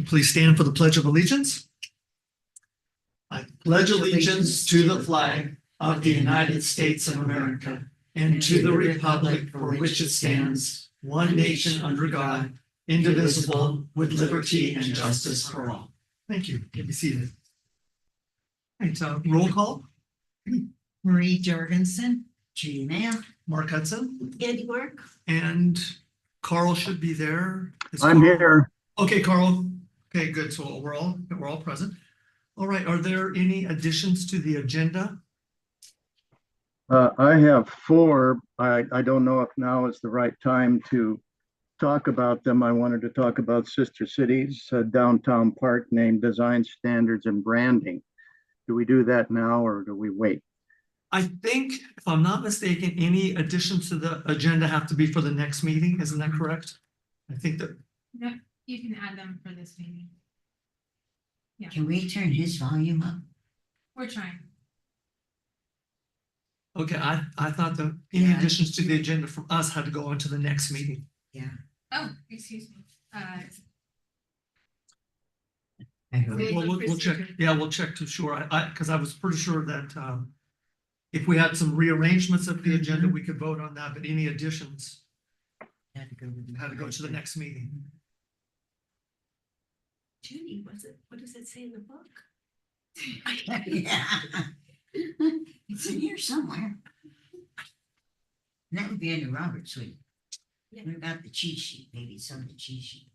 Please stand for the Pledge of Allegiance. I pledge allegiance to the flag of the United States of America and to the republic for which it stands, one nation under God, indivisible, with liberty and justice for all. Thank you. You can be seated. Right, roll call. Marie Jorgensen, Judy Mayo, Mark Hudson, Andy Work. and Carl should be there. Is I'm Carl- here. Okay, Carl. Okay, good. So we're all present. All right. Are there any additions to the agenda? I have four. I don't know if now is the right time to talk about them. I wanted to talk about Sister Cities, downtown park name, design standards, and branding. Do we do that now or do we wait? I think, if I'm not mistaken, any additions to the agenda have to be for the next meeting. Isn't that correct? I think that, No, you can add them for this meeting. Can we turn his volume up? We're trying. okay, I thought that any Yeah. additions to the agenda from us had to go on to the next meeting. Oh, excuse me. I Wait. hope. Well, we'll check. Yeah, we'll check to sure. Because I was pretty sure that if we had some rearrangements of the agenda, we could vote on that, but any additions Had to had to go to the next meeting. Judy, what does it say in the book? Yeah. It's in here somewhere. And that would be under Robert's week. Yeah. What about the cheat sheet? Maybe some of the cheat sheet.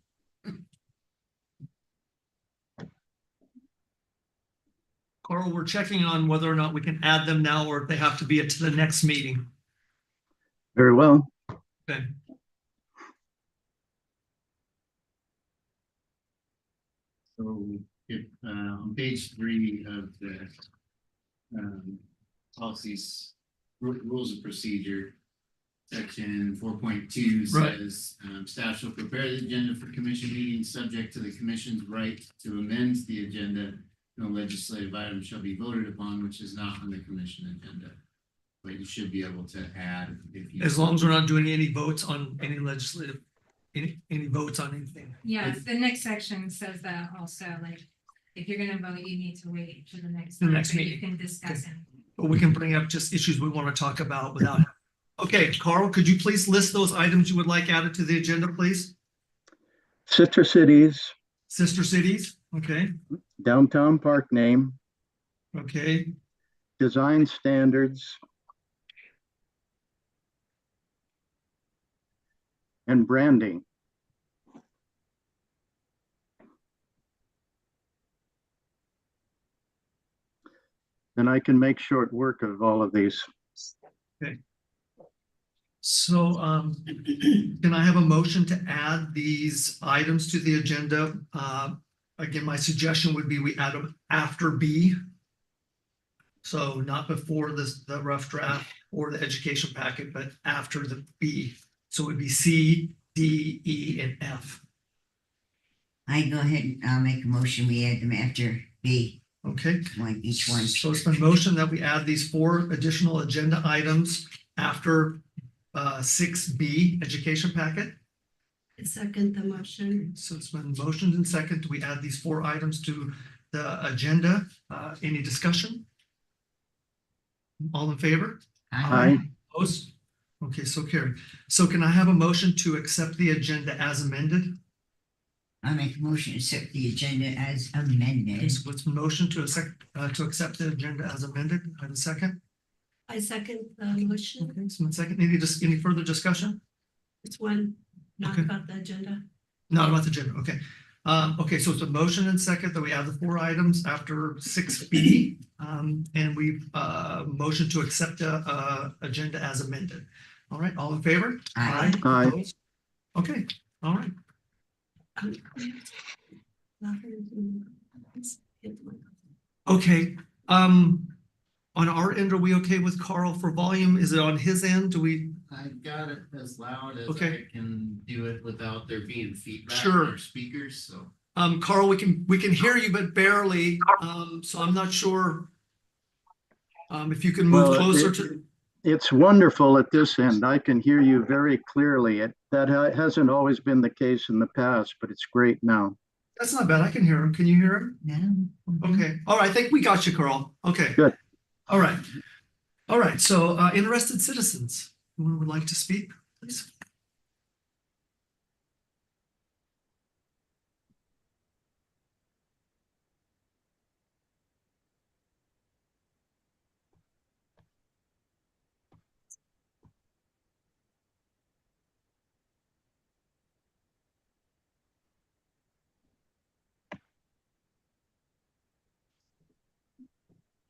Carl, we're checking on whether or not we can add them now or if they have to be to the next meeting. Very well. Okay. So if on page 3 of the policies, rules of procedure, section 4.2 Right. says staff shall prepare the agenda for commission meetings subject to the commission's right to amend the agenda. No legislative item shall be voted upon which is not on the commission agenda. But you should be able to add if you. As long as we're not doing any votes on any legislative, any votes on anything. Yeah, the next section says that also, like, if you're gonna vote, you need to wait for the next. The time next so you meeting. can discuss it. But we can bring up just issues we want to talk about without. Okay, Carl, could you please list those items you would like added to the agenda, please? Sister Cities, Sister cities, okay, downtown park name, okay, design standards, and branding. Then I can make short work of all of these. so can I have a motion to add these items to the agenda? Again, my suggestion would be we add them after B. So not before the rough draft or the education packet, but after the B. So it would be C, D, E, and F. I go ahead and I'll make a motion. We add them after B, Okay, like each one. so it's been motion that we add these 4 additional agenda items after 6B, education packet. I second the motion. So it's been motioned and second. We add these 4 items to the agenda. Any discussion? All in favor? Aye. Opposed? Okay, so carried. So can I have a motion to accept the agenda as amended? I'll make a motion to accept the agenda as amended. So it's motion to accept the agenda as amended. I have a second. I second the motion. Okay, so one second. Any further discussion? It's one, not Okay. about the agenda. Not about the agenda. Okay. Okay, so it's a motion and second that we add the 4 items after 6B. And we motion to accept the agenda as amended. All right, all in favor? Aye. Aye. Opposed? Okay, all right. Okay, on our end, are we okay with Carl for volume? Is it on his end? Do we? I've got it as loud as Okay. I can do it without there being feedback Sure. or speakers, so. Carl, we can hear you, but barely. So I'm not sure. If you can move Well, closer to, It's wonderful at this end. I can hear you very clearly. That hasn't always been the case in the past, but it's great now. That's not bad. I can hear him. Can you hear him? Yeah. Okay. All right. I think we got you, Carl. Okay. Good. All right. All right. So interested citizens who would like to speak, please.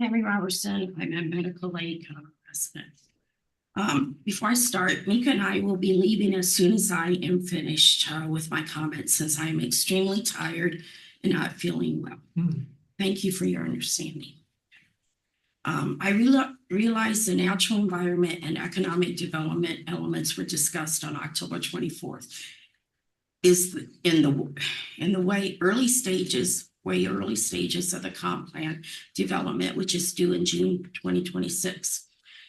Henry Robertson, I'm a medical aid resident. Before I start, Mika and I will be leaving as soon as I am finished with my comments, since I am extremely tired and not feeling well. Hmm. Thank you for your understanding. I realize the natural environment and economic development elements were discussed on October 24th. Is in the way early stages of the comp plan development, which is due in June 2026.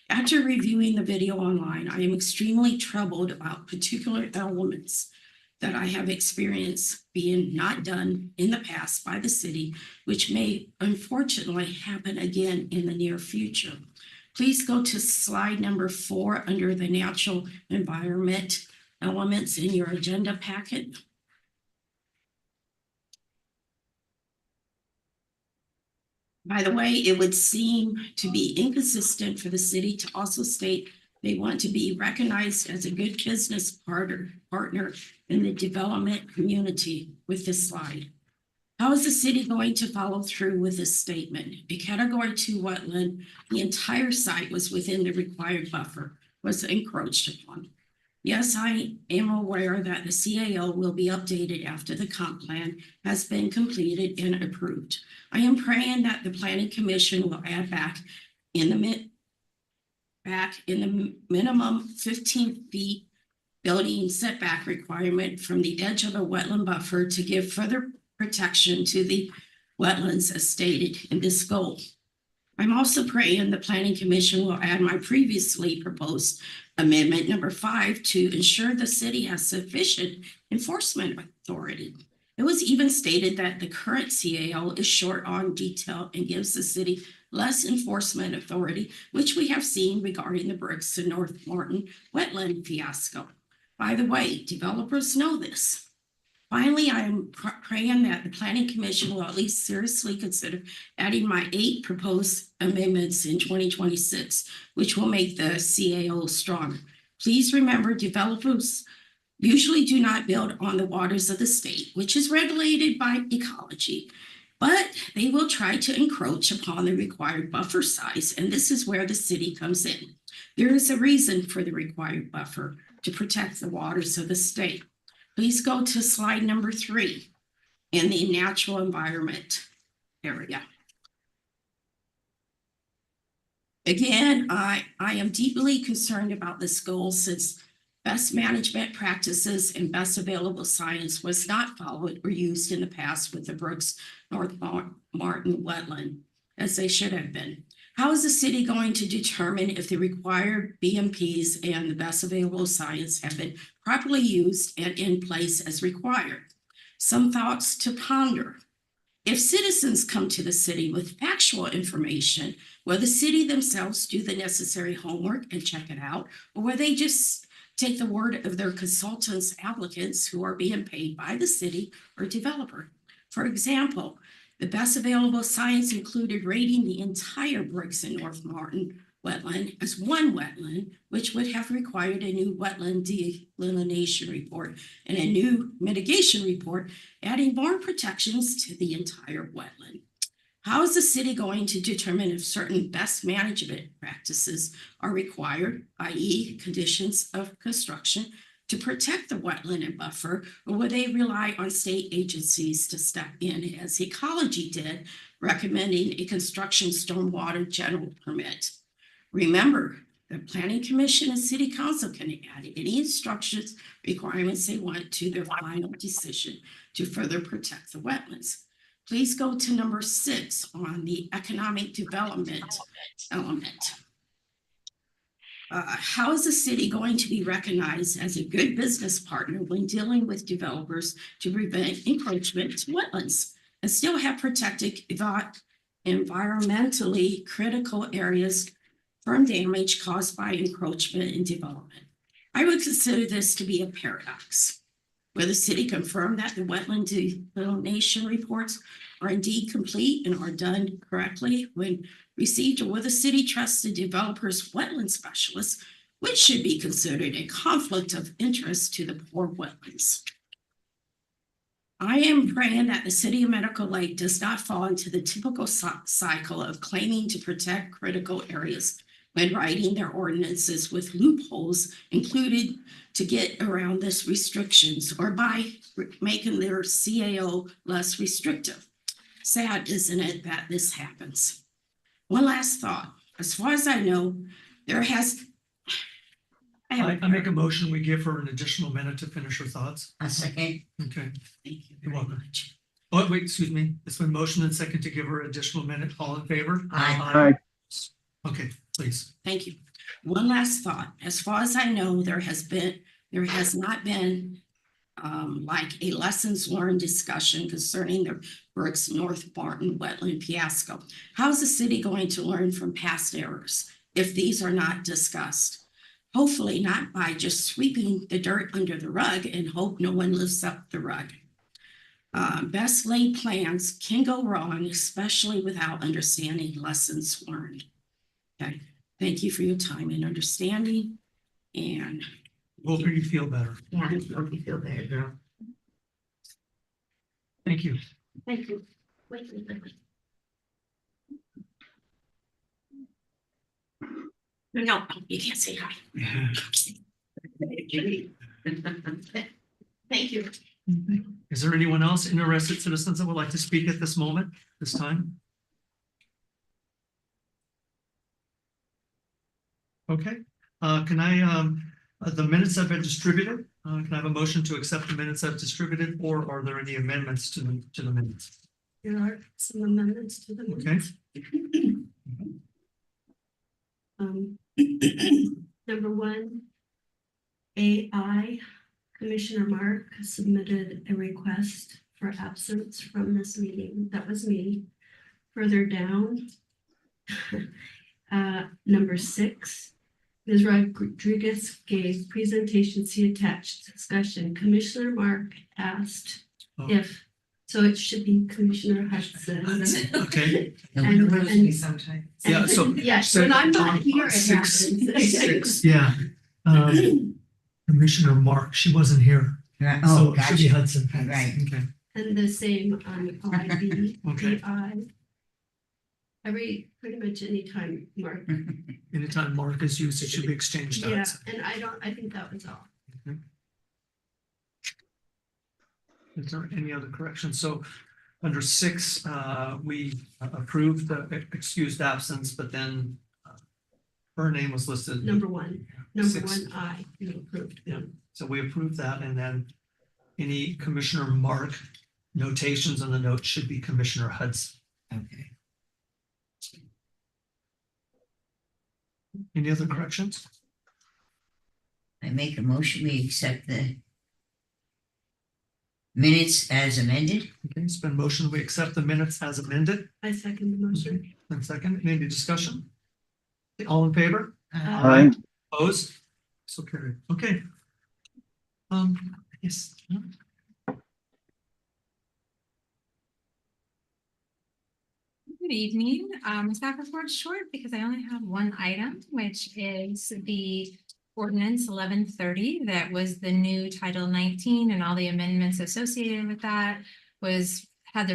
After reviewing the video online, I am extremely troubled about particular elements that I have experienced being not done in the past by the city, which may unfortunately happen again in the near future. Please go to slide number 4 under the natural environment elements in your agenda packet. By the way, it would seem to be inconsistent for the city to also state they want to be recognized as a good business partner in the development community with this slide. How is the city going to follow through with this statement? A category 2 wetland, the entire site was within the required buffer, was encroached upon. Yes, I am aware that the CAO will be updated after the comp plan has been completed and approved. I am praying that the planning commission will add back in the minimum 15 feet building setback requirement from the edge of a wetland buffer to give further protection to the wetlands as stated in this goal. I'm also praying the planning commission will add my previously proposed amendment number 5 to ensure the city has sufficient enforcement authority. It was even stated that the current CAO is short on detail and gives the city less enforcement authority, which we have seen regarding the Brooks and North Martin wetland fiasco. By the way, developers know this. Finally, I am praying that the planning commission will at least seriously consider adding my 8 proposed amendments in 2026, which will make the CAO stronger. Please remember, developers usually do not build on the waters of the state, which is regulated by ecology, but they will try to encroach upon the required buffer size, and this is where the city comes in. There is a reason for the required buffer to protect the waters of the state. Please go to slide number 3 in the natural environment area. Again, I am deeply concerned about this goal since best management practices and best available science was not followed or used in the past with the Brooks North Martin wetland, as they should have been. How is the city going to determine if the required BMPs and the best available science have been properly used and in place as required? Some thoughts to ponder. If citizens come to the city with factual information, will the city themselves do the necessary homework and check it out, or will they just take the word of their consultants, applicants who are being paid by the city or developer? For example, the best available science included rating the entire Brooks and North Martin wetland as one wetland, which would have required a new wetland delineation report and a new mitigation report, adding more protections to the entire wetland. How is the city going to determine if certain best management practices are required, i.e. conditions of construction, to protect the wetland and buffer, or will they rely on state agencies to step in as ecology did, recommending a construction stormwater general permit? Remember, the Planning Commission and City Council can add any instructions, requirements they want to their final decision to further protect the wetlands. Please go to number 6 on the economic development element. How is the city going to be recognized as a good business partner when dealing with developers to prevent encroachment to wetlands and still have protected environmentally critical areas from damage caused by encroachment and development? I would consider this to be a paradox, where the city confirmed that the wetland delineation reports are indeed complete and are done correctly when received, or whether the city trusts the developer's wetland specialist, which should be considered a conflict of interest to the poor wetlands. I am praying that the city of Medical Lake does not fall into the typical cycle of claiming to protect critical areas when writing their ordinances with loopholes included to get around this restrictions, or by making their CAO less restrictive. Sad, isn't it, that this happens? One last thought. As far as I know, there has. I make a motion, we give her an additional minute to finish her thoughts. A second. Okay. Thank you You're very welcome. much. Oh, wait, excuse me. It's been motion and second to give her additional minute. All in favor? Aye. Okay, please. Thank you. One last thought. As far as I know, there has not been like a lessons learned discussion concerning the Brooks North Barton wetland fiasco. How is the city going to learn from past errors if these are not discussed? Hopefully not by just sweeping the dirt under the rug and hope no one lifts up the rug. Best laid plans can go wrong, especially without understanding lessons learned. Okay, thank you for your time and understanding, and Hope you feel better. Yeah, I hope you feel better. Yeah. Thank you. Thank you. Wait. no, you can't say hi. Thank you. Is there anyone else, interested citizens, that would like to speak at this moment, this time? Okay, can I, the minutes have been distributed. Can I have a motion to accept the minutes I've distributed, or are there any amendments to the minutes? There are some amendments to the Okay. minutes. Number one, AI, Commissioner Mark submitted a request for absence from this meeting. That was me. Further down, number 6, Ms. Rodriguez gave presentation, see attached discussion. Commissioner Mark asked Oh. if, so it should be Commissioner Hudson. Okay, And- sometimes. Yeah, so- Yes, when I'm not here, it Six- happens. six, yeah. Commissioner Mark, she wasn't here, Right. so Oh, it should be gotcha. Hudson. Right. Okay, And the same on IB, Okay. AI. Pretty much anytime Mark, anytime Mark is used, it should be exchanged out. yeah, and I think that was all. Is there any other corrections? So under 6, we approved the excused absence, but then her name was listed. Number 1, 6. I, you approved. Yeah, so we approved that, and then any Commissioner Mark notations on the note should be Commissioner Hudson. Okay. Any other corrections? I make a motion, we accept the minutes as amended. Okay, it's been motion, we accept the minutes as amended. I second the motion. And second, any discussion? All in favor? Aye. Opposed? So carried. Okay. Yes. Good evening. Staff report's short because I only have one item, which is the ordinance 1130. That was the new Title 19 and all the amendments associated with that had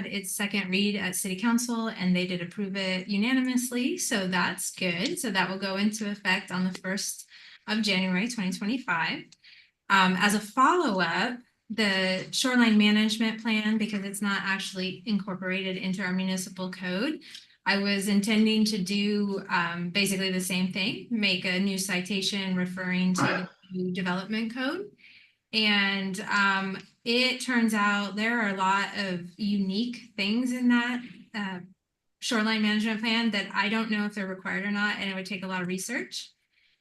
its second read at City Council, and they did approve it unanimously. So that's good. So that will go into effect on the 1st of January 2025. As a follow-up, the shoreline management plan, because it's not actually incorporated into our municipal code, I was intending to do basically the same thing, make a new citation referring to the new development code. And it turns out there are a lot of unique things in that shoreline management plan that I don't know if they're required or not, and it would take a lot of research.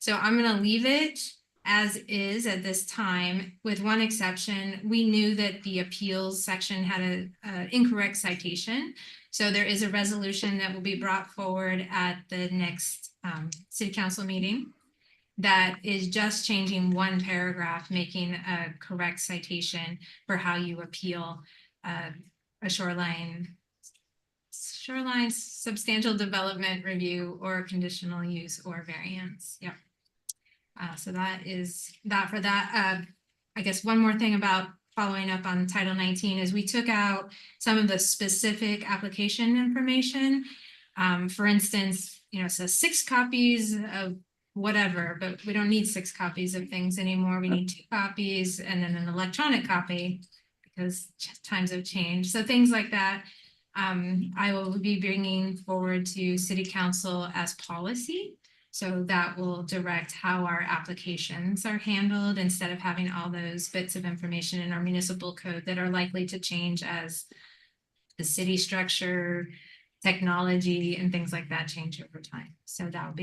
So I'm gonna leave it as is at this time, with one exception. We knew that the appeals section had a incorrect citation. So there is a resolution that will be brought forward at the next city council meeting that is just changing one paragraph, making a correct citation for how you appeal a shoreline substantial development review or conditional use or variance. Yep. So that is that for that. I guess one more thing about following up on Title 19 is we took out some of the specific application information. For instance, it says 6 copies of whatever, but we don't need 6 copies of things anymore. We need 2 copies and then an electronic copy because times have changed. So things like that, I will be bringing forward to City Council as policy. So that will direct how our applications are handled instead of having all those bits of information in our municipal code that are likely to change as the city structure, technology, and things like that change over time. So that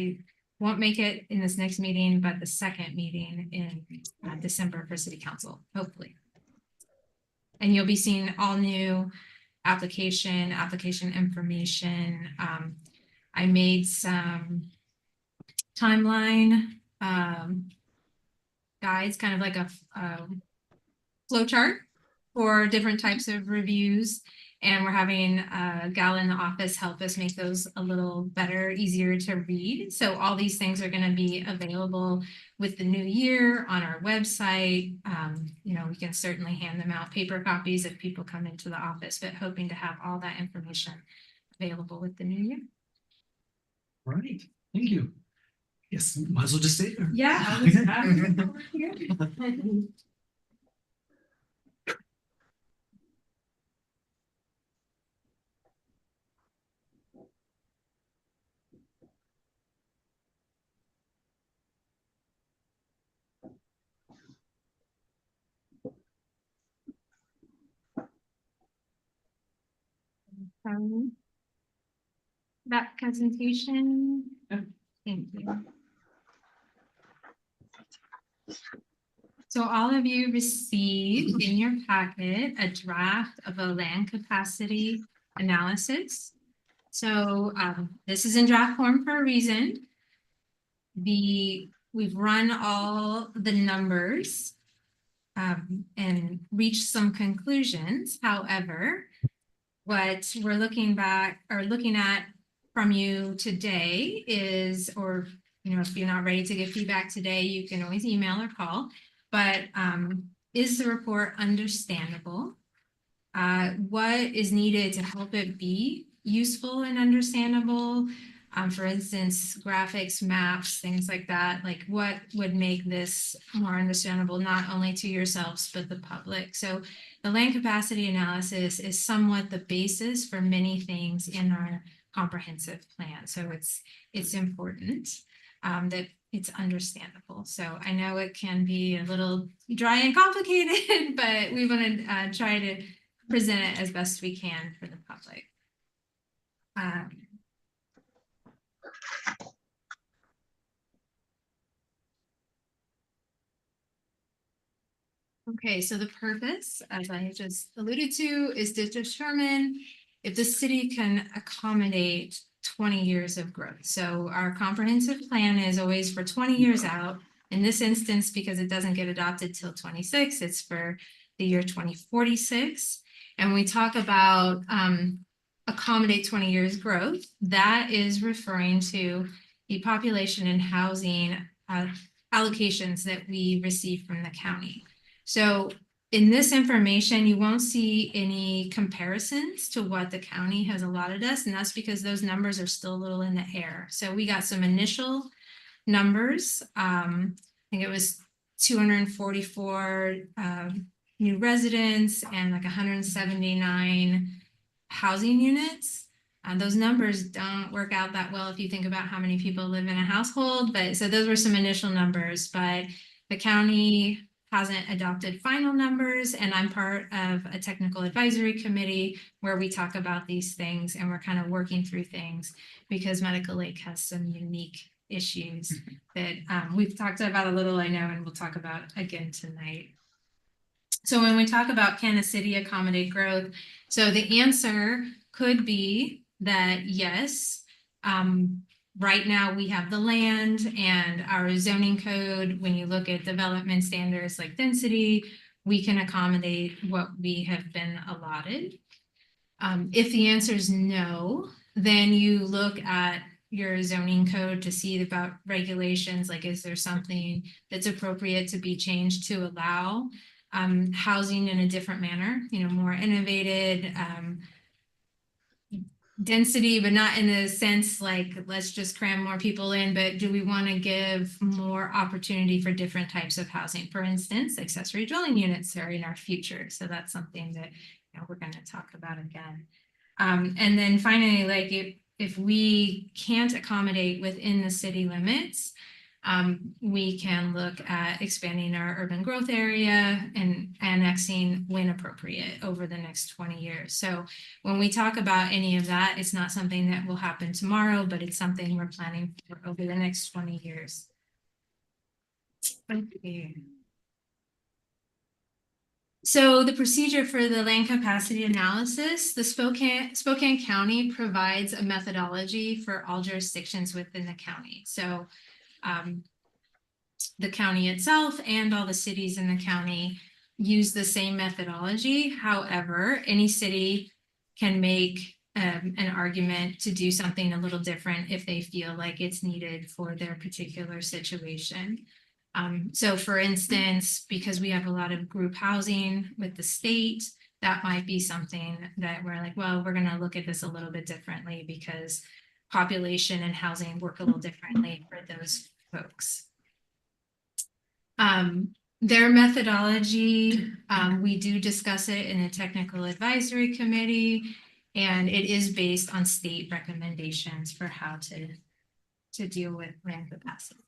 won't make it in this next meeting, but the second meeting in December for City Council, hopefully. And you'll be seeing all new application information. I made some timeline guides, kind of like a flow chart for different types of reviews. And we're having a gal in the office help us make those a little better, easier to read. So all these things are going to be available with the new year on our website. We can certainly hand them out paper copies if people come into the office, but hoping to have all that information available with the new year. All right, thank you. Yes, might as well just stay there. Yeah, I was over here. That presentation. Thank you. So all of you received in your packet a draft of a land capacity analysis. So this is in draft form for a reason. We've run all the numbers and reached some conclusions. However, what we're looking at from you today is, or if you're not ready to give feedback today, you can always email or call. But is the report understandable? What is needed to help it be useful and understandable? For instance, graphics, maps, things like that. Like what would make this more understandable, not only to yourselves, but the public? So the land capacity analysis is somewhat the basis for many things in our comprehensive plan. So it's important that it's understandable. So I know it can be a little dry and complicated, but we want to try to present it as best we can for the public. Okay, so the purpose, as I just alluded to, is to determine if the city can accommodate 20 years of growth. So our comprehensive plan is always for 20 years out. In this instance, because it doesn't get adopted till 26, it's for the year 2046. And we talk about accommodate 20 years growth. That is referring to the population and housing allocations that we receive from the county. So in this information, you won't see any comparisons to what the county has allotted us, and that's because those numbers are still a little in the air. So we got some initial numbers. I think it was 244 new residents and like 179 housing units. Those numbers don't work out that well if you think about how many people live in a household, but so those were some initial numbers, but the county hasn't adopted final numbers, and I'm part of a technical advisory committee where we talk about these things and we're kind of working through things because Medical Lake has some unique issues that we've talked about a little, I know, and we'll talk about again tonight. So when we talk about can a city accommodate growth, so the answer could be that yes. Right now we have the land and our zoning code, when you look at development standards like density, we can accommodate what we have been allotted. If the answer is no, then you look at your zoning code to see about regulations, like is there something that's appropriate to be changed to allow housing in a different manner, you know, more innovated, density, but not in a sense like let's just cram more people in, but do we want to give more opportunity for different types of housing? For instance, accessory dwelling units are in our future. So that's something that, you know, we're going to talk about again. And then finally, like if we can't accommodate within the city limits, we can look at expanding our urban growth area and annexing when appropriate over the next 20 years. So when we talk about any of that, it's not something that will happen tomorrow, but it's something we're planning for over the next 20 years. Okay. So the procedure for the land capacity analysis, the Spokane County provides a methodology for all jurisdictions within the county. So the county itself and all the cities in the county use the same methodology. However, any city can make an argument to do something a little different if they feel like it's needed for their particular situation. So for instance, because we have a lot of group housing with the state, that might be something that we're like, well, we're going to look at this a little bit differently because population and housing work a little differently for those folks. Their methodology, we do discuss it in a technical advisory committee, and it is based on state recommendations for how to deal with land capacity.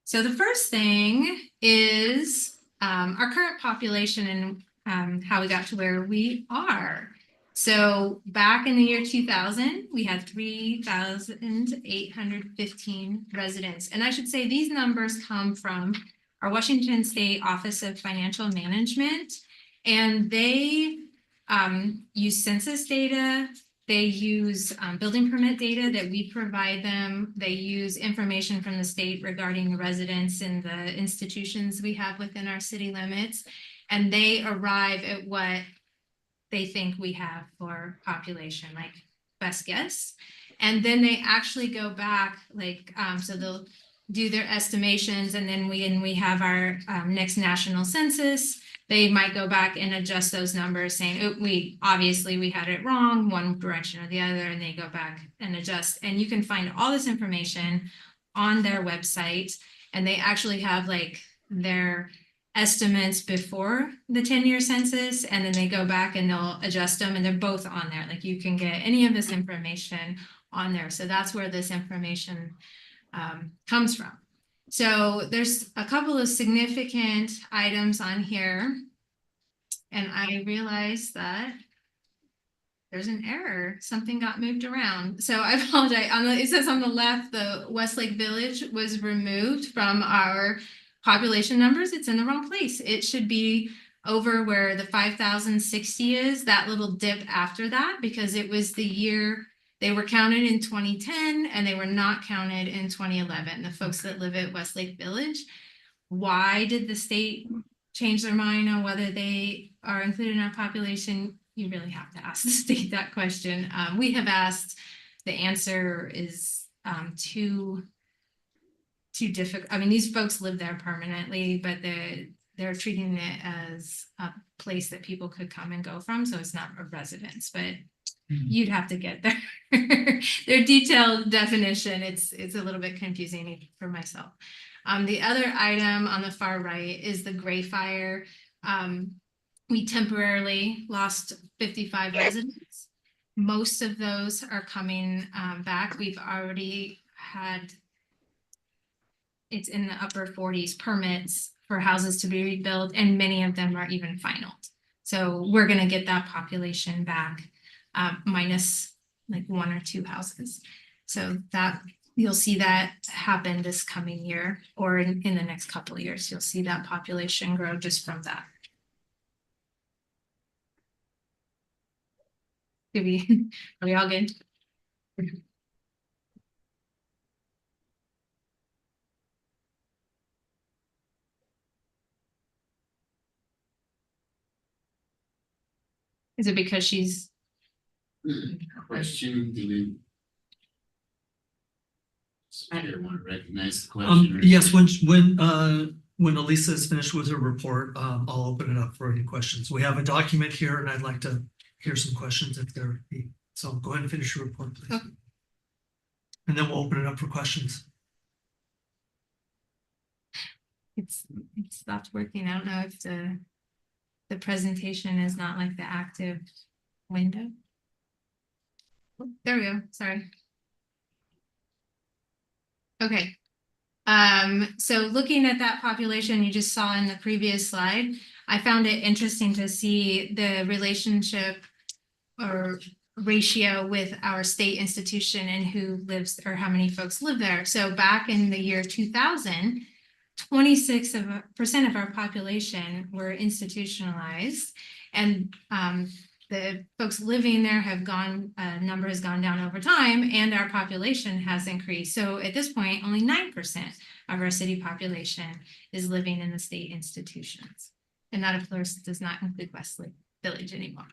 So the first thing is our current population and how we got to where we are. So back in the year 2000, we had 3,815 residents. And I should say these numbers come from our Washington State Office of Financial Management. And they use census data. They use building permit data that we provide them. They use information from the state regarding the residents and the institutions we have within our city limits. And they arrive at what they think we have for population, like best guess. And then they actually go back, like, so they'll do their estimations, and then when we have our next national census, they might go back and adjust those numbers saying, oh, we had it wrong, one direction or the other, and they go back and adjust. And you can find all this information on their website, and they actually have like their estimates before the 10-year census, and then they go back and they'll adjust them, and they're both on there. Like you can get any of this information on there. So that's where this information comes from. So there's a couple of significant items on here, and I realized that there's an error. Something got moved around. So I apologize. It says on the left, the Westlake Village was removed from our population numbers. It's in the wrong place. It should be over where the 5,060 is, that little dip after that, because it was the year they were counted in 2010 and they were not counted in 2011. The folks that live at Westlake Village. Why did the state change their mind on whether they are included in our population? You really have to ask the state that question. We have asked. The answer is too difficult. I mean, these folks live there permanently, but they're treating it as a place that people could come and go from. So it's not a residence, but you'd have to get their detailed definition. It's a little bit confusing for myself. The other item on the far right is the Gray Fire. We temporarily lost 55 residents. Most of those are coming back. We've already had, it's in the upper 40s permits for houses to be rebuilt, and many of them are even final. So we're going to get that population back, minus like 1 or 2 houses. So that, you'll see that happen this coming year or in the next couple of years. You'll see that population grow just from that. Are we all good? Is it because she's, Question, do we? Chair want to recognize the question? or- Yes, when Elisa is finished with her report, I'll open it up for any questions. We have a document here and I'd like to hear some questions if there be. So go ahead and finish your report, please. Okay. And then we'll open it up for questions. it stopped working. I don't know if the presentation is not like the active window. Oh, there we go, sorry. Okay. So looking at that population you just saw in the previous slide, I found it interesting to see the relationship or ratio with our state institution and who lives or how many folks live there. So back in the year 2000, 26% of our population were institutionalized, and the folks living there have gone, number has gone down over time, and our population has increased. So at this point, only 9% of our city population is living in the state institutions. And that, of course, does not include Westlake Village anymore.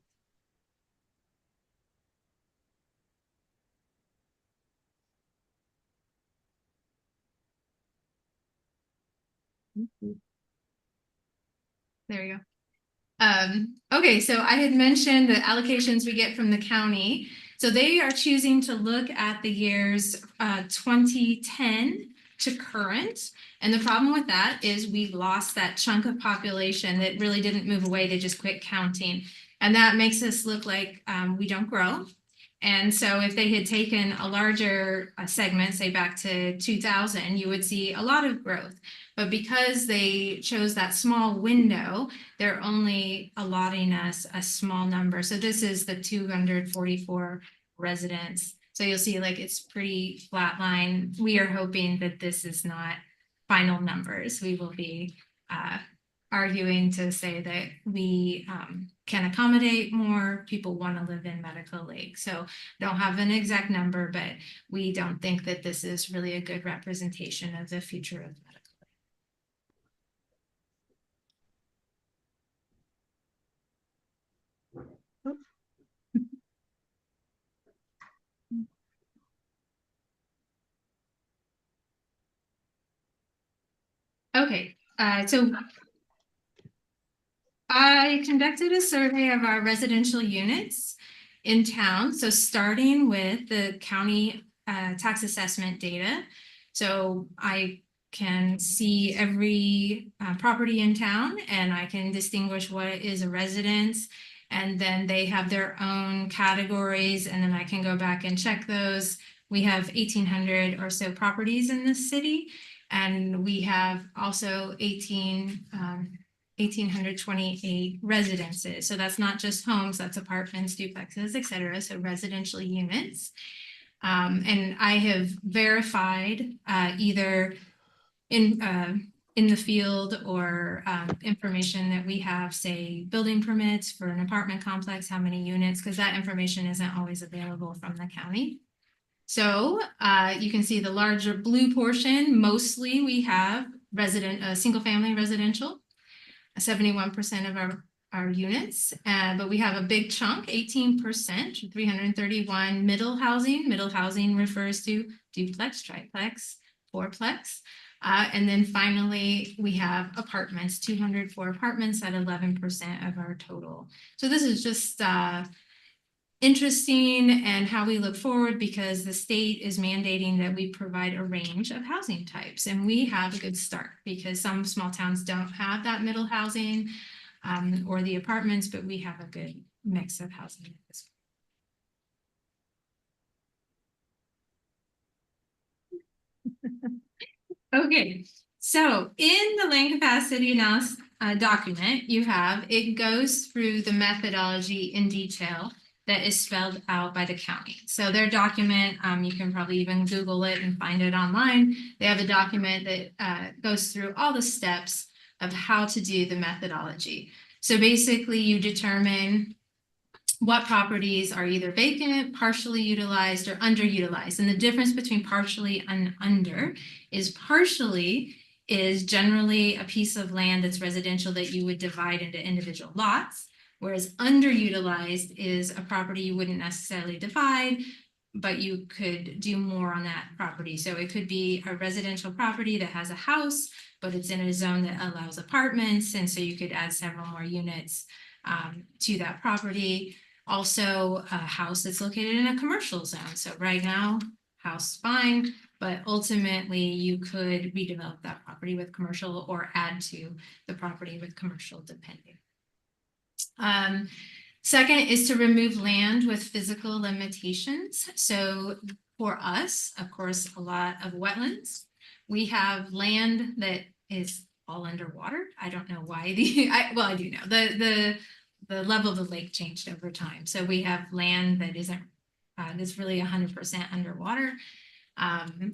There you go. Okay, so I had mentioned the allocations we get from the county. So they are choosing to look at the years 2010 to current. And the problem with that is we lost that chunk of population that really didn't move away. They just quit counting. And that makes us look like we don't grow. And so if they had taken a larger segment, say back to 2000, you would see a lot of growth. But because they chose that small window, they're only allotting us a small number. So this is the 244 residents. So you'll see like it's pretty flat line. We are hoping that this is not final numbers. We will be arguing to say that we can accommodate more people want to live in Medical Lake. So don't have an exact number, but we don't think that this is really a good representation of the future of Medical Lake. Okay, so I conducted a survey of our residential units in town. So starting with the county tax assessment data. So I can see every property in town and I can distinguish what is a residence. And then they have their own categories and then I can go back and check those. We have 1,800 or so properties in this city. And we have also 1,828 residences. So that's not just homes, that's apartments, duplexes, et cetera. So residential units. And I have verified either in the field or information that we have, say, building permits for an apartment complex, how many units, because that information isn't always available from the county. So you can see the larger blue portion, mostly we have single family residential, 71% of our units, but we have a big chunk, 18%, 331 middle housing. Middle housing refers to duplex, triplex, fourplex. And then finally, we have apartments, 204 apartments at 11% of our total. So this is just interesting and how we look forward because the state is mandating that we provide a range of housing types. And we have a good start because some small towns don't have that middle housing or the apartments, but we have a good mix of housing. Okay, so in the land capacity analysis document, it goes through the methodology in detail. that is spelled out by the county. So their document, you can probably even Google it and find it online. They have a document that goes through all the steps of how to do the methodology. So basically you determine what properties are either vacant, partially utilized, or underutilized. And the difference between partially and under is partially is generally a piece of land that's residential that you would divide into individual lots, whereas underutilized is a property you wouldn't necessarily divide, but you could do more on that property. So it could be a residential property that has a house, but it's in a zone that allows apartments, and so you could add several more units to that property. Also, a house that's located in a commercial zone. So right now, house fine, but ultimately you could redevelop that property with commercial or add to the property with commercial depending. Second is to remove land with physical limitations. So for us, of course, a lot of wetlands. We have land that is all underwater. I don't know why I do know the level of the lake changed over time. So we have land that isn't, that's really 100% underwater.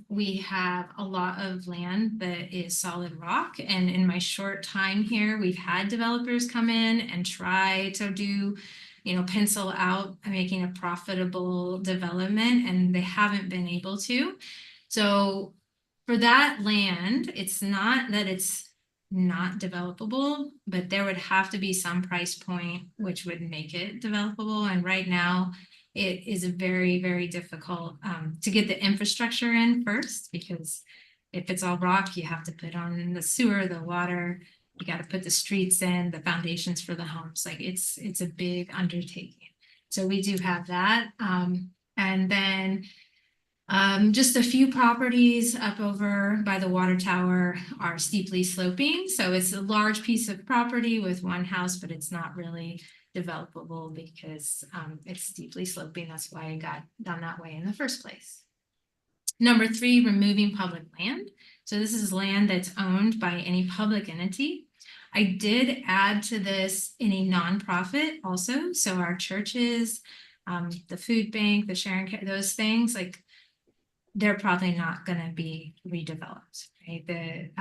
We have a lot of land that is solid rock. And in my short time here, we've had developers come in and try to do, pencil out making a profitable development, and they haven't been able to. So for that land, it's not that it's not developable, but there would have to be some price point which would make it developable. And right now it is very, very difficult to get the infrastructure in first, because if it's all rock, you have to put on the sewer, the water, you got to put the streets in, the foundations for the homes. Like it's a big undertaking. So we do have that. And then just a few properties up over by the water tower are steeply sloping. So it's a large piece of property with one house, but it's not really developable because it's steeply sloping. That's why it got done that way in the first place. Number 3, removing public land. So this is land that's owned by any public entity. I did add to this any nonprofit also. So our churches, the food bank, the sharing care, those things, like they're probably not going to be redeveloped, right?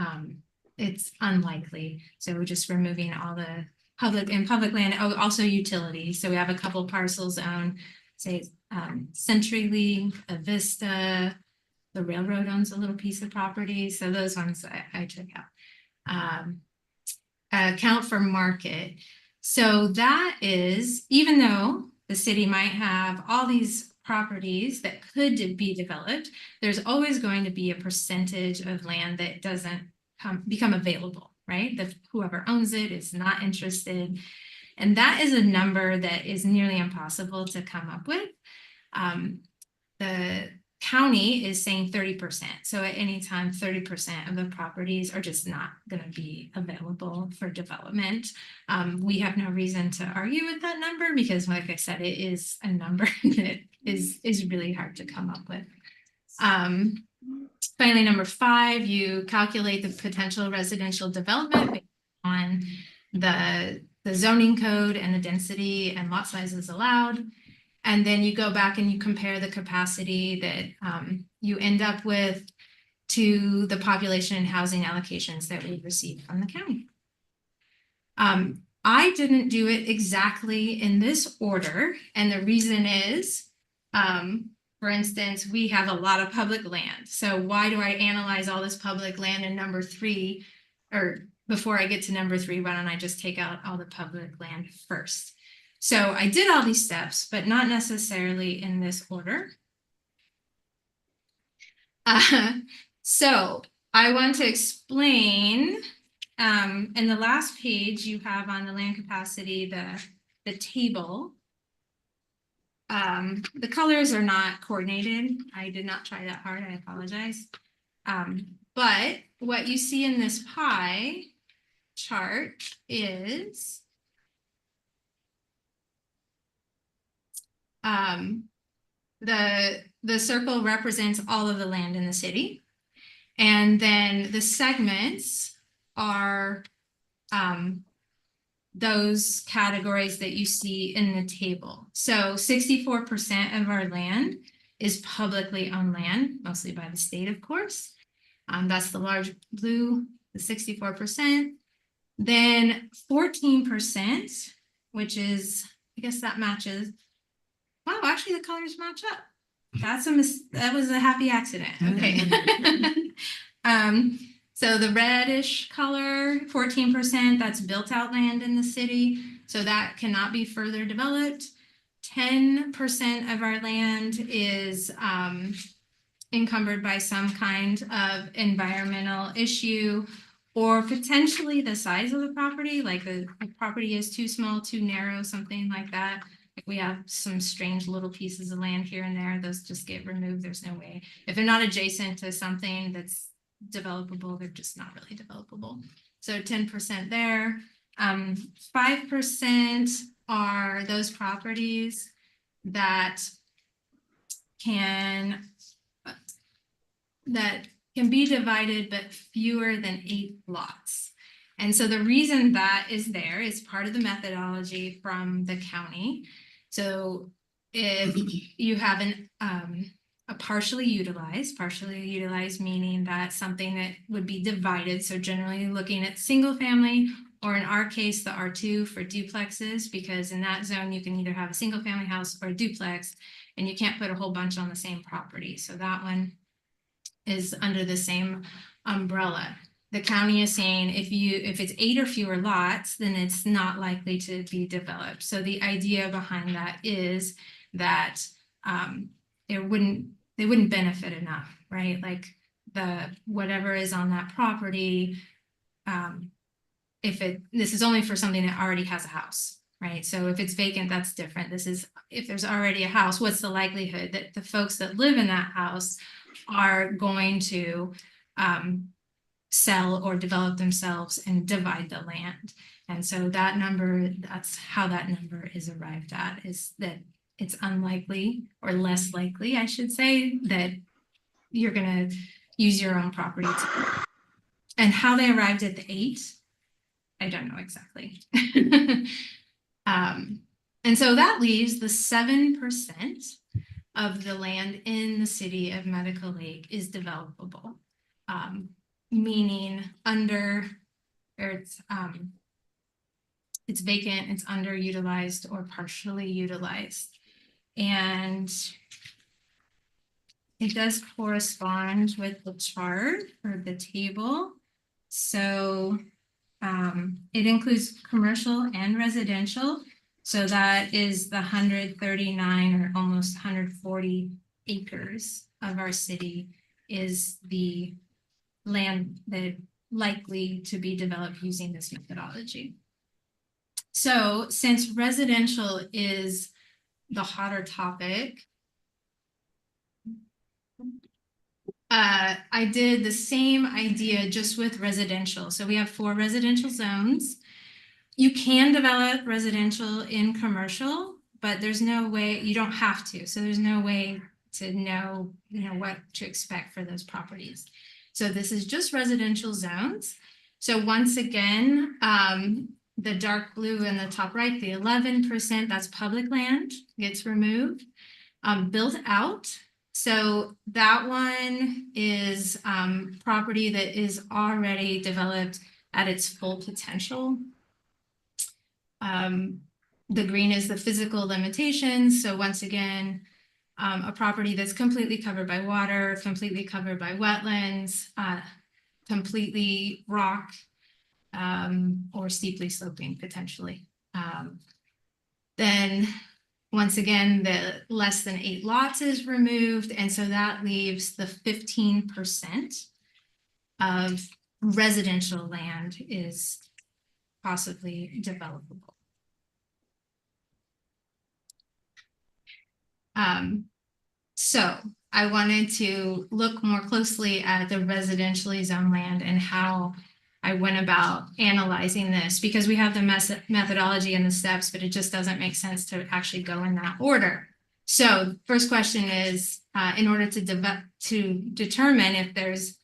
It's unlikely. So we're just removing all the public land, also utilities. So we have a couple parcels owned, say CenturyLink, Avista, the railroad owns a little piece of property. So those ones I took out. Account for market. So that is, even though the city might have all these properties that could be developed, there's always going to be a percentage of land that doesn't become available, right? That whoever owns it is not interested. And that is a number that is nearly impossible to come up with. The county is saying 30%. So at any time, 30% of the properties are just not going to be available for development. We have no reason to argue with that number because, like I said, it is a number that is really hard to come up with. Finally, number 5, you calculate the potential residential development based on the zoning code and the density and lot sizes allowed. And then you go back and you compare the capacity that you end up with to the population and housing allocations that we received from the county. I didn't do it exactly in this order. And the reason is, for instance, we have a lot of public land. So why do I analyze all this public land in number 3? Or before I get to number 3, why don't I just take out all the public land first? So I did all these steps, but not necessarily in this order. So I want to explain, in the last page you have on the land capacity, the table. The colors are not coordinated. I did not try that hard, I apologize. But what you see in this pie chart is the circle represents all of the land in the city, and then the segments are those categories that you see in the table. So 64% of our land is publicly owned land, mostly by the state, of course. That's the large blue, the 64%. Then 14%, which is, I guess that matches. Wow, actually the colors match up. That was a happy accident. Okay. So the reddish color, 14%, that's built out land in the city. So that cannot be further developed. 10% of our land is encumbered by some kind of environmental issue, or potentially the size of the property, like the property is too small, too narrow, something like that. Like we have some strange little pieces of land here and there, those just get removed. There's no way. If they're not adjacent to something that's developable, they're just not really developable. So 10% there. 5% are those properties that can be divided, but fewer than 8 lots. And so the reason that is there is part of the methodology from the county. So if you have a partially utilized meaning that something that would be divided. So generally looking at single family, or in our case, the R2 for duplexes, because in that zone, you can either have a single family house or a duplex, and you can't put a whole bunch on the same property. So that one is under the same umbrella. The county is saying if it's 8 or fewer lots, then it's not likely to be developed. So the idea behind that is that they wouldn't benefit enough, right? Like whatever is on that property, this is only for something that already has a house, right? So if it's vacant, that's different. This is if there's already a house, what's the likelihood that the folks that live in that house are going to sell or develop themselves and divide the land? And so that number, that's how that number is arrived at, is that it's unlikely, or less likely, I should say, that you're going to use your own property. And how they arrived at the 8, I don't know exactly. And so that leaves the 7% of the land in the city of Medical Lake is developable, meaning it's vacant, it's underutilized or partially utilized. And it does correspond with the chart or the table. So it includes commercial and residential. So that is the 139 or almost 140 acres of our city is the land that likely to be developed using this methodology. So since residential is the hotter topic, I did the same idea just with residential. So we have 4 residential zones. You can develop residential in commercial, but there's no way, you don't have to. So there's no way to know, what to expect for those properties. So this is just residential zones. So once again, the dark blue in the top right, the 11%, that's public land, gets removed. Built out. So that one is property that is already developed at its full potential. The green is the physical limitations. So once again, a property that's completely covered by water, completely covered by wetlands, completely rock, or steeply sloping potentially. Then once again, the less than 8 lots is removed. And so that leaves the 15% of residential land is possibly developable. So I wanted to look more closely at the residentially zoned land and how I went about analyzing this, because we have the methodology and the steps, but it just doesn't make sense to actually go in that order. So first question is, in order to determine if there's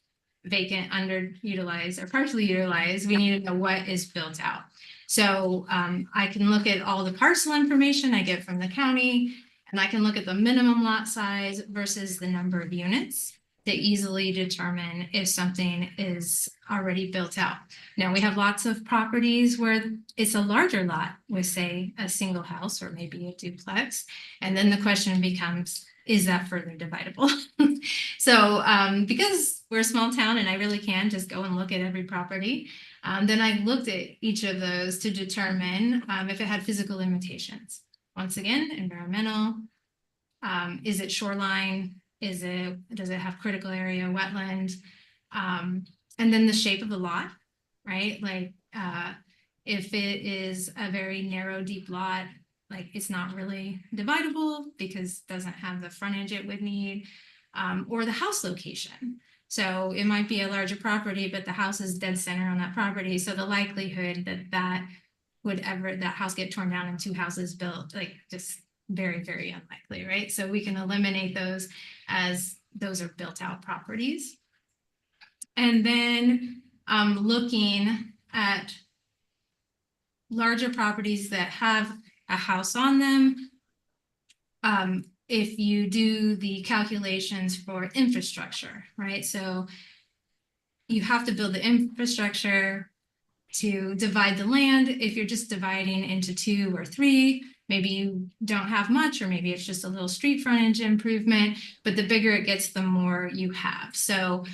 vacant, underutilized, or partially utilized, we need to know what is built out. So I can look at all the parcel information I get from the county, and I can look at the minimum lot size versus the number of units to easily determine if something is already built out. Now, we have lots of properties where it's a larger lot with, say, a single house or maybe a duplex. And then the question becomes, is that further dividable? So because we're a small town and I really can just go and look at every property, then I looked at each of those to determine if it had physical limitations. Once again, environmental, is it shoreline? Does it have critical area, wetland? And then the shape of the lot, right? Like if it is a very narrow, deep lot, like it's not really dividable because it doesn't have the frontage it would need, or the house location. So it might be a larger property, but the house is dead center on that property. So the likelihood that house get torn down and two houses built, like just very, very unlikely, right? So we can eliminate those as those are built out properties. And then looking at larger properties that have a house on them, if you do the calculations for infrastructure, right? So you have to build the infrastructure to divide the land. If you're just dividing into 2 or 3, maybe you don't have much, or maybe it's just a little street frontage improvement, but the bigger it gets, the more you have. So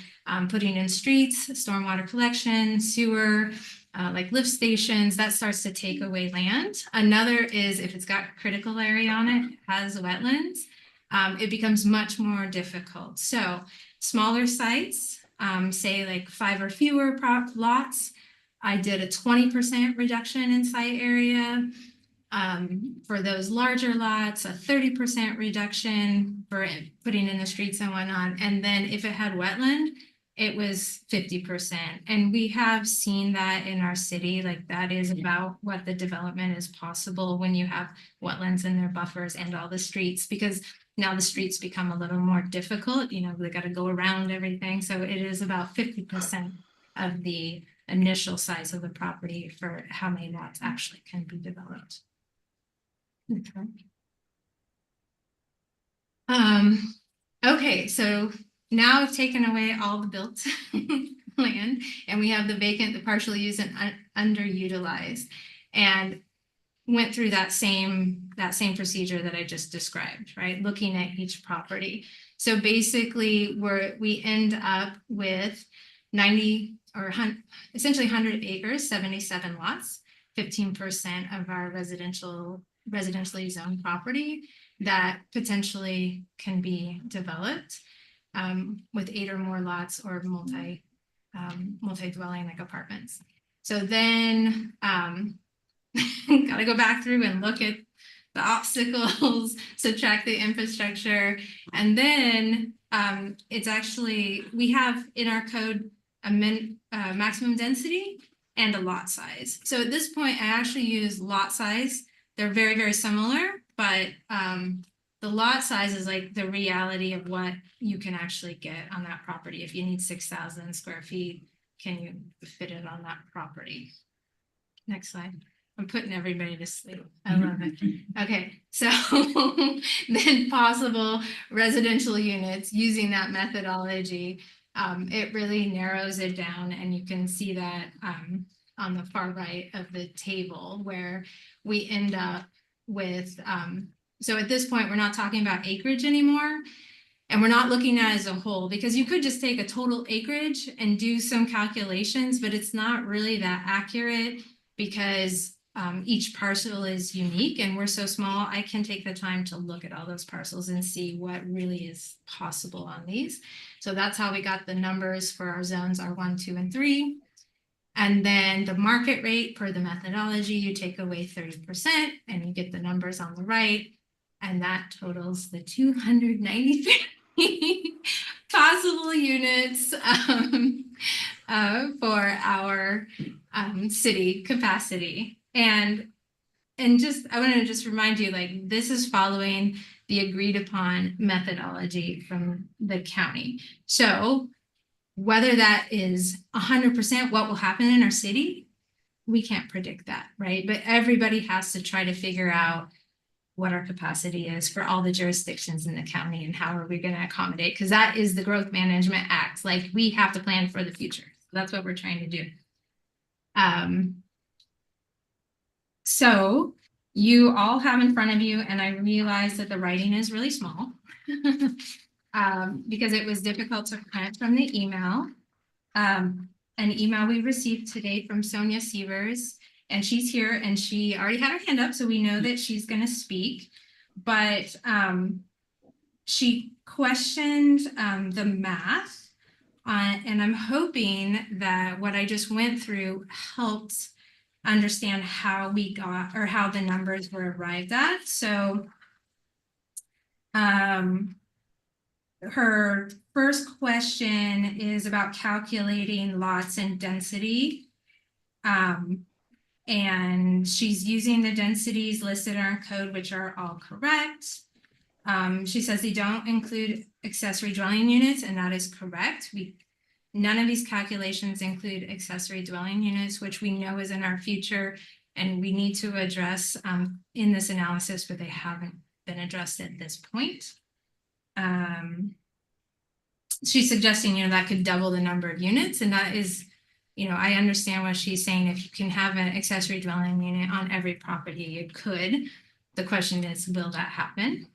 putting in streets, stormwater collection, sewer, like lift stations, that starts to take away land. Another is if it's got critical area on it, has wetlands, it becomes much more difficult. So smaller sites, say like 5 or fewer lots, I did a 20% reduction in site area. For those larger lots, a 30% reduction for putting in the streets and whatnot. And then if it had wetland, it was 50%. And we have seen that in our city, like that is about what the development is possible when you have wetlands and their buffers and all the streets, because now the streets become a little more difficult. You know, they got to go around everything. So it is about 50% of the initial size of the property for how many lots actually can be developed. Okay. Okay, so now I've taken away all the built land, and we have the vacant, the partially used and underutilized, and went through that same procedure that I just described, right? Looking at each property. So basically, we end up with 90 or essentially 100 acres, 77 lots, 15% of our residentially zoned property that potentially can be developed with 8 or more lots or multi-dwelling like apartments. So then got to go back through and look at the obstacles, subtract the infrastructure, and then it's actually, we have in our code a maximum density and a lot size. So at this point, I actually use lot size. They're very, very similar, but the lot size is like the reality of what you can actually get on that property. If you need 6,000 square feet, can you fit it on that property? Next slide. I'm putting everybody to sleep. I love it. Okay, so then possible residential units using that methodology, it really narrows it down, and you can see that on the far right of the table where we end up with, so at this point, we're not talking about acreage anymore, and we're not looking at it as a whole, because you could just take a total acreage and do some calculations, but it's not really that accurate because each parcel is unique, and we're so small, I can take the time to look at all those parcels and see what really is possible on these. So that's how we got the numbers for our zones R1, 2, and 3. And then the market rate per the methodology, you take away 30% and you get the numbers on the right. And that totals the 293 possible units for our city capacity. And just, I want to just remind you, like, this is following the agreed upon methodology from the county. So whether that is 100% what will happen in our city, we can't predict that, right? But everybody has to try to figure out what our capacity is for all the jurisdictions in the county and how are we going to accommodate? Because that is the Growth Management Act. Like, we have to plan for the future. So that's what we're trying to do. So you all have in front of you, and I realize that the writing is really small because it was difficult to print from the email. An email we received today from Sonia Sievers, and she's here, and she already had her hand up, so we know that she's going to speak. But she questioned the math, and I'm hoping that what I just went through helped understand how we got, or how the numbers were arrived at. So her first question is about calculating lots and density. And she's using the densities listed in our code, which are all correct. She says they don't include accessory dwelling units, and that is correct. None of these calculations include accessory dwelling units, which we know is in our future, and we need to address in this analysis, but they haven't been addressed at this point. She's suggesting, that could double the number of units, and that is, I understand what she's saying. If you can have an accessory dwelling unit on every property, you could. The question is, will that happen?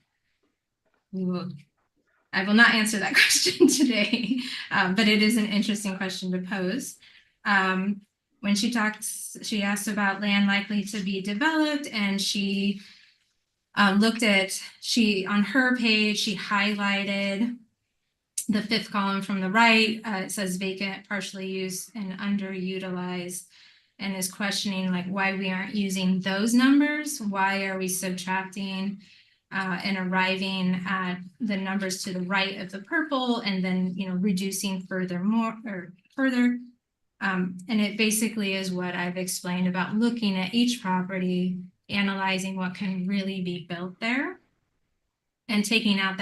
I will not answer that question today, but it is an interesting question to pose. When she asked about land likely to be developed, and she looked at, on her page, she highlighted the fifth column from the right. It says vacant, partially used, and underutilized, and is questioning like why we aren't using those numbers. Why are we subtracting and arriving at the numbers to the right of the purple, and then reducing further. And it basically is what I've explained about looking at each property, analyzing what can really be built there, and taking out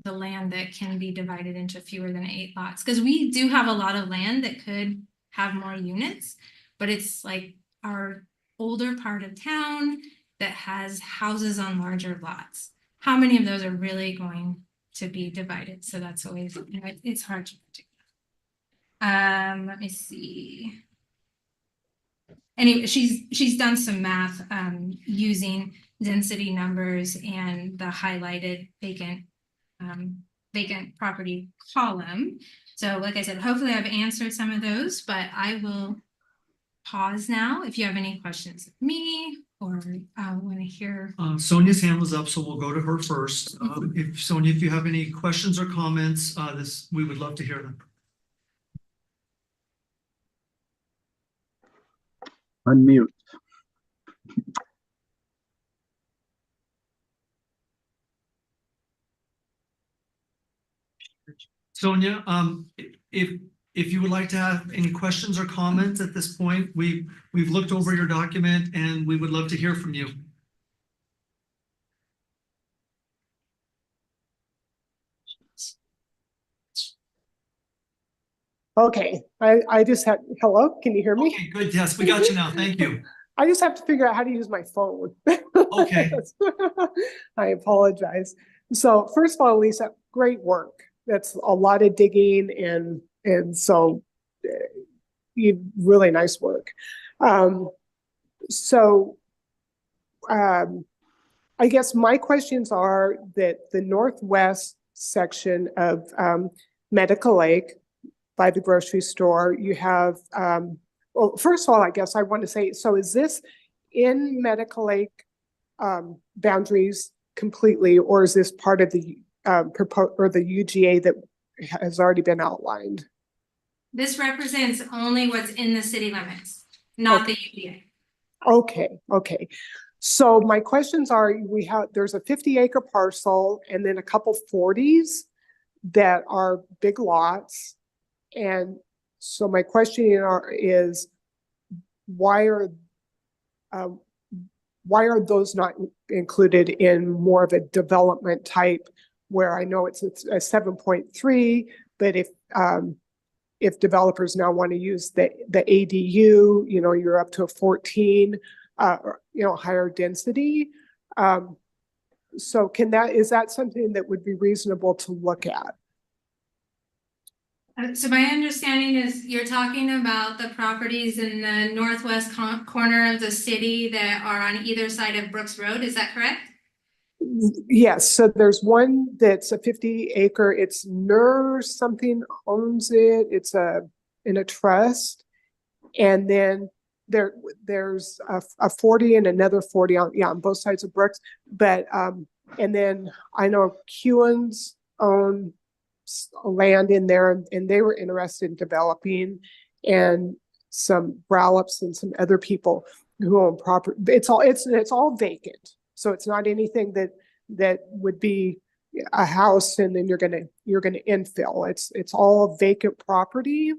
the land that can be divided into fewer than 8 lots. Because we do have a lot of land that could have more units, but it's like our older part of town that has houses on larger lots. How many of those are really going to be divided? So that's always, it's hard to predict. Let me see. Anyway, she's done some math using density numbers and the highlighted vacant property column. So like I said, hopefully I've answered some of those, but I will pause now if you have any questions of me or want to hear. Sonia's hand was up, so we'll go to her first. Sonia, if you have any questions or comments, we would love to hear them. Unmute. Sonia, if you would like to have any questions or comments at this point, we've looked over your document and we would love to hear from you. Okay, I just had, hello, can you hear me? Okay, good. Yes, we got you now. Thank you. I just have to figure out how to use my phone. Okay. I apologize. So first of all, Lisa, great work. That's a lot of digging and so you really nice work. I guess my questions are that the northwest section of Medical Lake by the grocery store, you have, well, first of all, I guess I want to say, so is this in Medical Lake boundaries completely, or is this part of the the UGA that has already been outlined? This represents only what's in the city limits, not the UGA. Okay. So my questions are, there's a 50-acre parcel and then a couple 40s that are big lots. And so my question is, why are those not included in more of a development type, where I know it's a 7.3, but if if developers now want to use the ADU, you know, you're up to a 14, or, you know, higher density. So is that something that would be reasonable to look at? So my understanding is you're talking about the properties in the northwest corner of the city that are on either side of Brooks Road, is that correct? Yes, so there's one that's a 50-acre, it's NER something owns it, it's in a trust. And then there's a 40 and another 40 on both sides of Brooks. But and then I know Kewens own land in there, and they were interested in developing, and some Brallops and some other people who own property. It's all vacant. So it's not anything that would be a house and then you're gonna infill. It's all vacant property.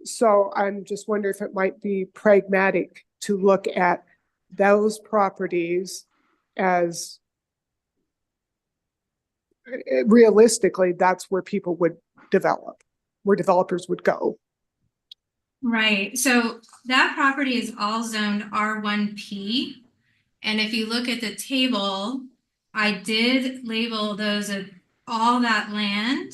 So I'm just wondering if it might be pragmatic to look at those properties as realistically, that's where people would develop, where developers would go. Right, so that property is all zoned R1P. And if you look at the table, I did label those all that land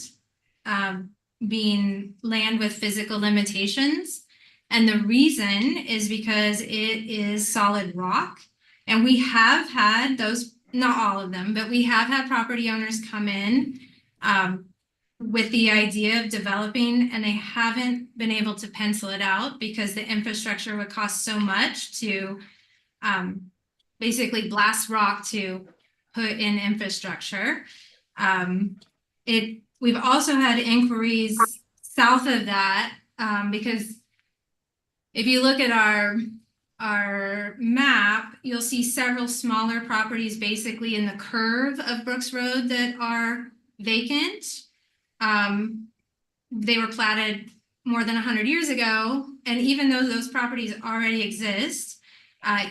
being land with physical limitations. And the reason is because it is solid rock. And we have had those, not all of them, but we have had property owners come in with the idea of developing, and they haven't been able to pencil it out because the infrastructure would cost so much to basically blast rock to put in infrastructure. We've also had inquiries south of that because if you look at our map, you'll see several smaller properties basically in the curve of Brooks Road that are vacant. They were platted more than 100 years ago, and even though those properties already exist,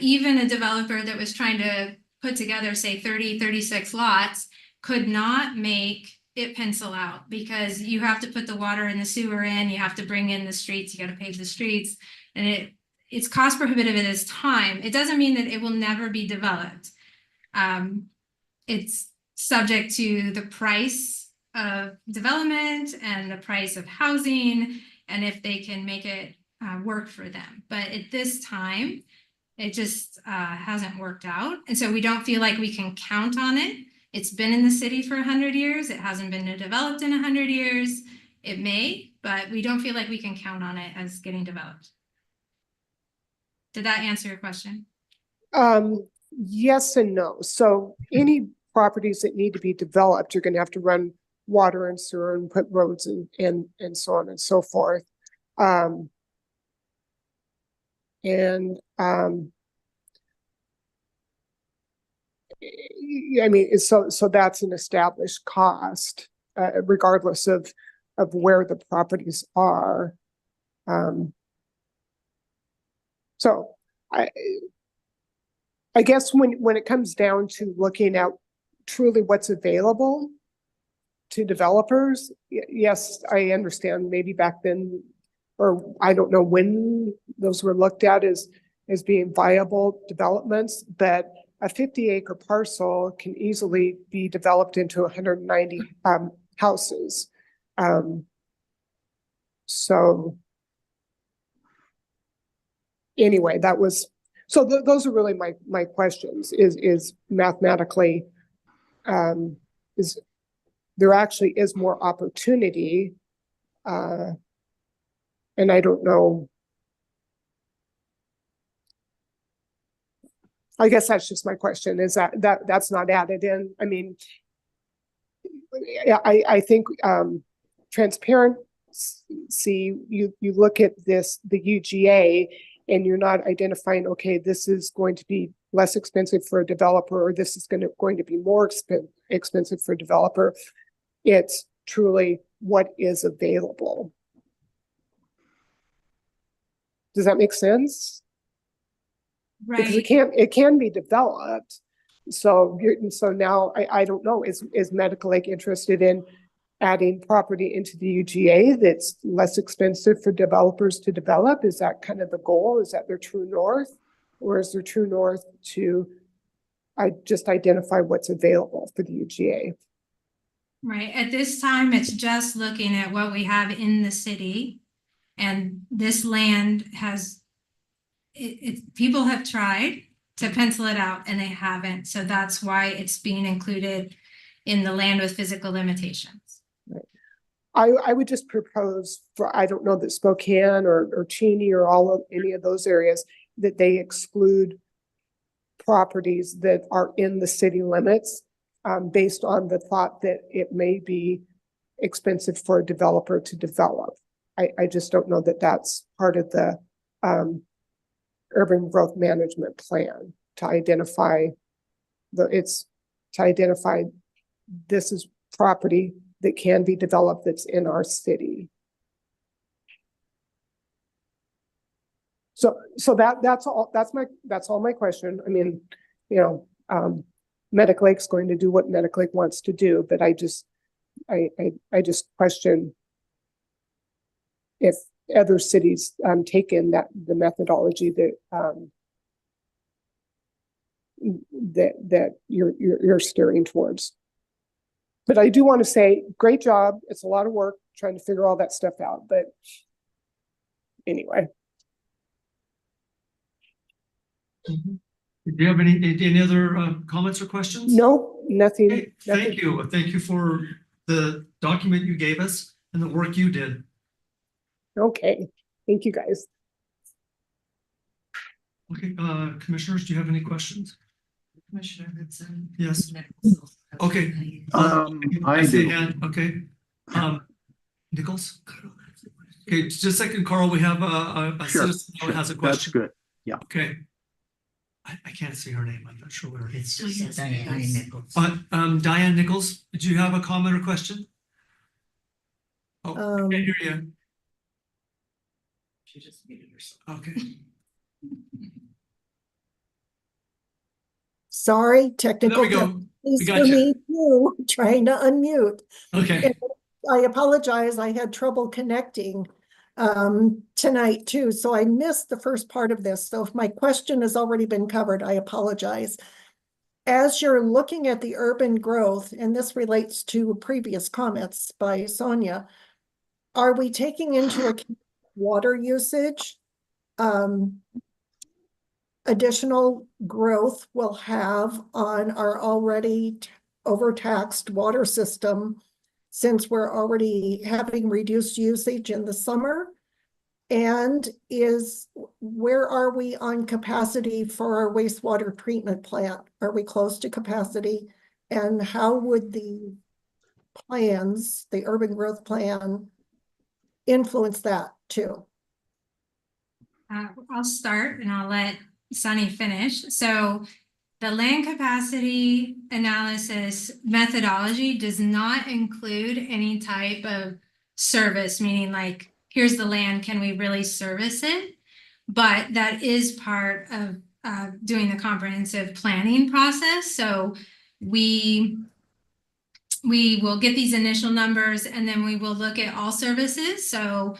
even a developer that was trying to put together, say, 36 lots could not make it pencil out because you have to put the water and the sewer in, you have to bring in the streets, you got to pave the streets, and it's cost prohibitive. It is time. It doesn't mean that it will never be developed. It's subject to the price of development and the price of housing, and if they can make it work for them. But at this time, it just hasn't worked out. And so we don't feel like we can count on it. It's been in the city for 100 years. It hasn't been developed in 100 years. It may, but we don't feel like we can count on it as getting developed. Did that answer your question? Yes and no. So any properties that need to be developed, you're going to have to run water and sewer and put roads and so on and so forth. I mean, so that's an established cost, regardless of where the properties are. So I guess when it comes down to looking at truly what's available to developers, yes, I understand maybe back then, or I don't know when those were looked at as being viable developments, but a 50-acre parcel can easily be developed into 190 houses. So anyway, those are really my questions. Is mathematically, is there actually is more opportunity, and I don't know. I guess that's just my question, is that's not added in. I mean, I think transparency, you look at this, the UGA, and you're not identifying, okay, this is going to be less expensive for a developer, or this is going to be more expensive for a developer. It's truly what is available. Does that make sense? Right. Because it can be developed. So now I don't know, is Medical Lake interested in adding property into the UGA that's less expensive for developers to develop? Is that kind of the goal? Is that their true north? Or is their true north to just identify what's available for the UGA? Right, at this time, it's just looking at what we have in the city. And this land has, people have tried to pencil it out and they haven't. So that's why it's being included in the land with physical limitations. I would just propose for, I don't know that Spokane or Cheney or any of those areas, that they exclude properties that are in the city limits, based on the thought that it may be expensive for a developer to develop. I just don't know that that's part of the urban growth management plan to identify this is property that can be developed that's in our city. So that's all my question. I mean, Medic Lake's going to do what Medic Lake wants to do, but I just question if other cities take in the methodology that you're steering towards. But I do want to say, great job. It's a lot of work trying to figure all that stuff out. But anyway. Do you have any other comments or questions? No, nothing. Okay, thank you. Thank you for the document you gave us and the work you did. Okay, thank you guys. Okay, commissioners, do you have any questions? Commissioner Hudson. Yes. Okay. I see a do. hand. Okay. Nichols? Okay, just a second, Carl. We have a Sure, citizen who has a That's question. good. Okay. I can't see her name. I'm not sure where it is. Diane Nichols. Diane Nichols, did you have a comment or question? Oh, I can't hear you. She just muted herself. Okay. Sorry, There technical we go. difficulties got for you. me too, trying to unmute. Okay. I apologize, I had trouble connecting tonight too, so I missed the first part of this. So if my question has already been covered, I apologize. As you're looking at the urban growth, and this relates to previous comments by Sonia, are we taking into account water usage? Additional growth will have on our already overtaxed water system, since we're already having reduced usage in the summer? And where are we on capacity for our wastewater treatment plant? Are we close to capacity? And how would the plans, the urban growth plan, influence that too? I'll start and I'll let Sunny finish. So the land capacity analysis methodology does not include any type of service, meaning like, here's the land, can we really service it? But that is part of doing the comprehensive planning process. So we will get these initial numbers and then we will look at all services. So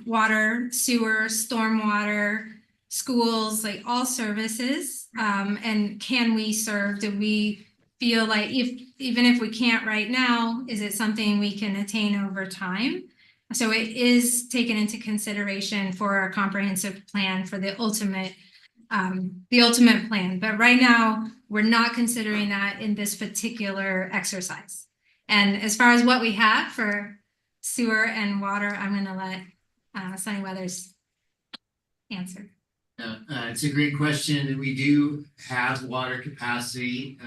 water, sewer, stormwater, schools, like all services. And can we serve, do we feel like even if we can't right now, is it something we can attain over time? So it is taken into consideration for our comprehensive plan for the ultimate plan. But right now, we're not considering that in this particular exercise. And as far as what we have for sewer and water, I'm gonna let Sunny Weathers answer. It's a great question. We do have water capacity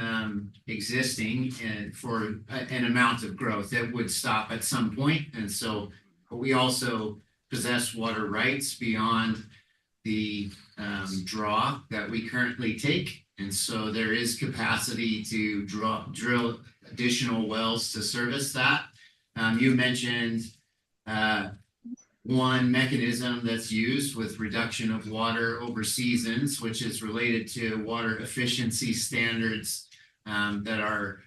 existing for an amount of growth that would stop at some point. And so we also possess water rights beyond the draw that we currently take. And so there is capacity to drill additional wells to service that. You mentioned one mechanism that's used with reduction of water over seasons, which is related to water efficiency standards that are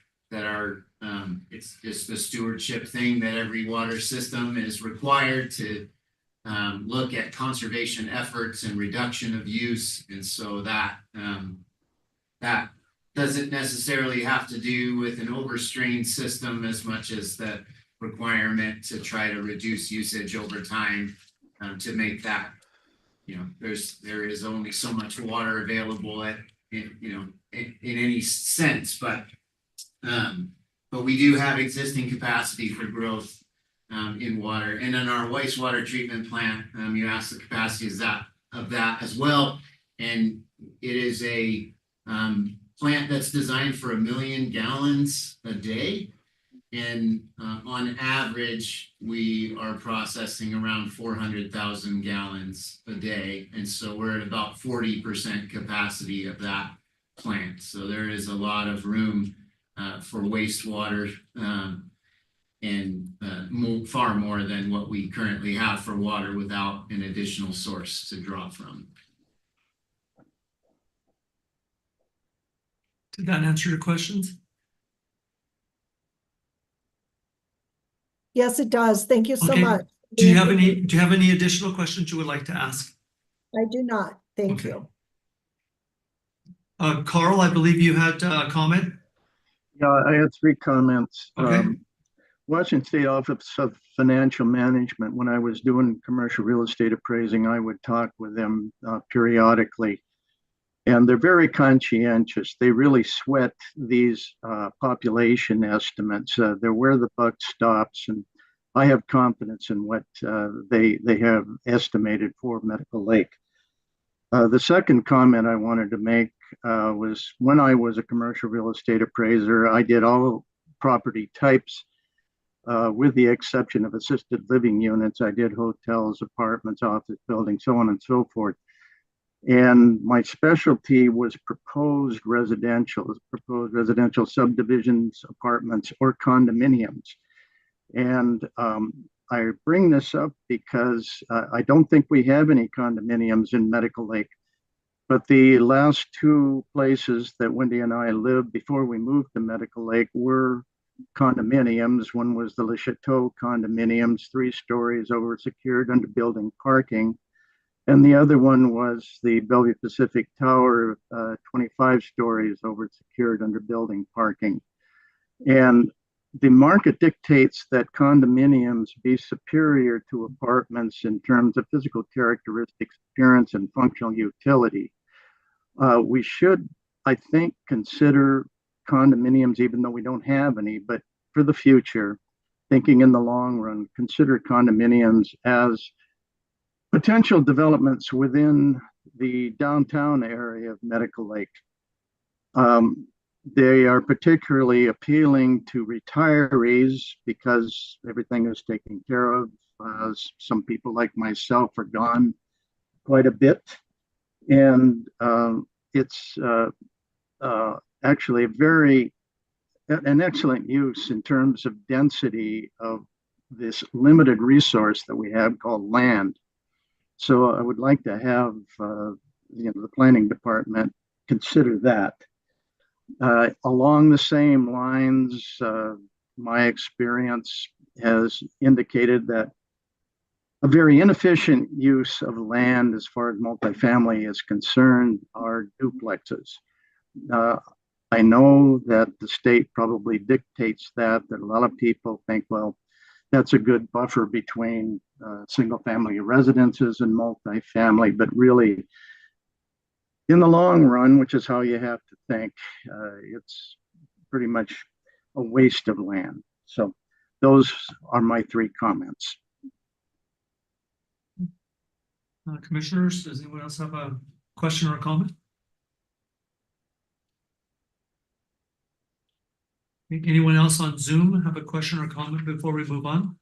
It's just the stewardship thing that every water system is required to look at conservation efforts and reduction of use. And so that doesn't necessarily have to do with an overstrained system as much as the requirement to try to reduce usage over time, to make that, there is only so much water available in any sense, but we do have existing capacity for growth in water. And in our wastewater treatment plant, you asked the capacity of that as well. And it is a plant that's designed for 1 million gallons a day. And on average, we are processing around 400,000 gallons a day. And so we're at about 40% capacity of that plant. So there is a lot of room for wastewater, and far more than what we currently have for water without an additional source to draw from. Did that answer your questions? Yes, it does. Thank you so Okay. much. Do you have any additional questions you would like to ask? I do not. Thank Okay. you. Carl, I believe you had a comment. Yeah, I had 3 comments. Okay. Washington State Office of Financial Management, when I was doing commercial real estate appraising, I would talk with them periodically. And they're very conscientious. They really sweat these population estimates. They're where the buck stops. And I have confidence in what they have estimated for Medical Lake. The second comment I wanted to make was when I was a commercial real estate appraiser, I did all property types with the exception of assisted living units. I did hotels, apartments, office buildings, so on and so forth. And my specialty was proposed residential subdivisions, apartments, or condominiums. And I bring this up because I don't think we have any condominiums in Medical Lake. But the last 2 places that Wendy and I lived before we moved to Medical Lake were condominiums. One was the Le Chateau condominiums, 3 stories over secured under building parking. And the other one was the Bellevue Pacific Tower, 25 stories over secured under building parking. And the market dictates that condominiums be superior to apartments in terms of physical characteristics, appearance, and functional utility. We should, I think, consider condominiums, even though we don't have any, but for the future, thinking in the long run, consider condominiums as potential developments within the downtown area of Medical Lake. They are particularly appealing to retirees because everything is taken care of. Some people like myself are gone quite a bit. And it's actually an excellent use in terms of density of this limited resource that we have called land. So I would like to have the planning department consider that. Along the same lines, my experience has indicated that a very inefficient use of land as far as multifamily is concerned are duplexes. I know that the state probably dictates that a lot of people think, well, that's a good buffer between single family residences and multifamily, but really in the long run, which is how you have to think, it's pretty much a waste of land. So those are my 3 comments. Commissioners, does anyone else have a question or a comment? Anyone else on Zoom have a question or comment before we move on?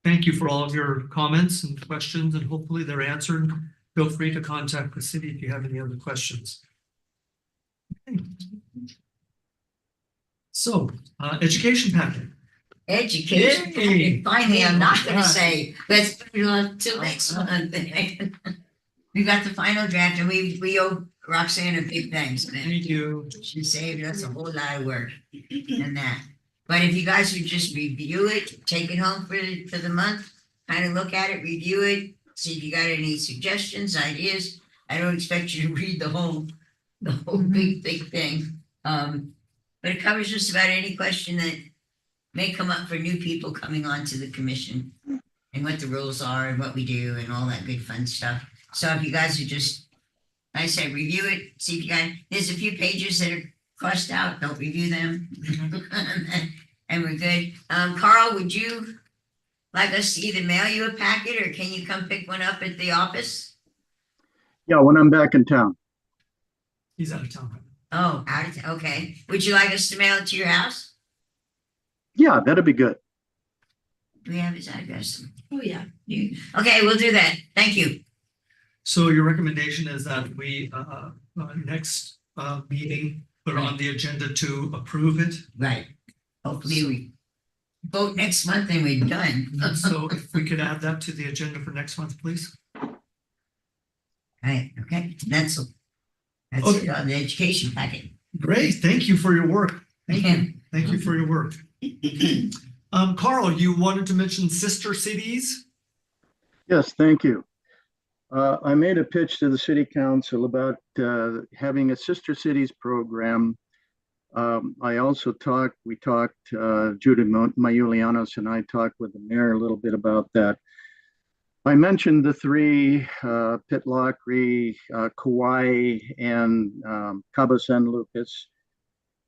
Thank you for all of your comments and questions, and hopefully they're answered. Feel free to contact the city if you have any other questions. Okay. So, education packet. Education. Yay. Finally, I'm not gonna say, let's put it on till next month. We got the final draft and we Roxanne a big thanks, man. Thank you. She saved us a whole lot of work in that. But if you guys would just review it, take it home for the month, kind of look at it, review it, see if you got any suggestions, ideas. I don't expect you to read the whole big thing. But it covers just about any question that may come up for new people coming onto the commission and what the rules are and what we do and all that good fun stuff. So if you guys would just, like I said, review it, see if you got, there's a few pages that are crossed out, don't review them. And we're good. Carl, would you like us to either mail you a packet or can you come pick one up at the office? Yeah, when I'm back in town. He's out of town. Oh, okay. Would you like us to mail it to your house? Yeah, that'd be good. Do we have his address? Oh, yeah. Okay, we'll do that. Thank you. So your recommendation is that we, next, meeting, put on the agenda to approve it? Right. Hopefully we vote next month and we're done. So if we could add that to the agenda for next month, please? Right, okay, that's it Okay. on the education packet. Great, thank you for your work. Thank Yeah. you. Thank you for your work. Carl, you wanted to mention sister cities? Yes, thank you. I made a pitch to the city council about having a sister cities program. I also we talked, Judy Mayulianos and I talked with the mayor a little bit about that. I mentioned the three, Pitlochry, Kauai, and Cabo San Lucas.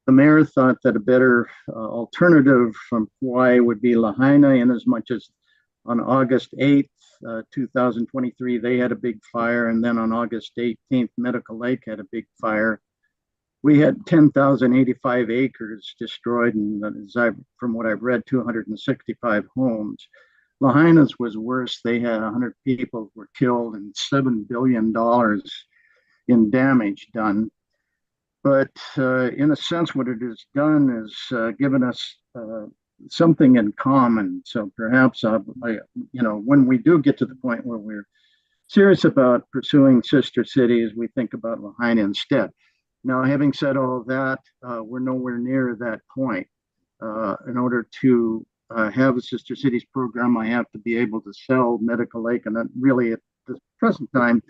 The mayor thought that a better alternative from Kauai would be Lahaina, in as much as on August 8th, 2023, they had a big fire. And then on August 18th, Medical Lake had a big fire. We had 10,085 acres destroyed, and from what I've read, 265 homes. Lahaina's was worse. They had 100 people were killed and $7 billion in damage done. But in a sense, what it has done is given us something in common. So perhaps, when we do get to the point where we're serious about pursuing sister cities, we think about Lahaina instead. Now, having said all of that, we're nowhere near that point. In order to have a sister cities program, I have to be able to sell Medical Lake, and really at the present time,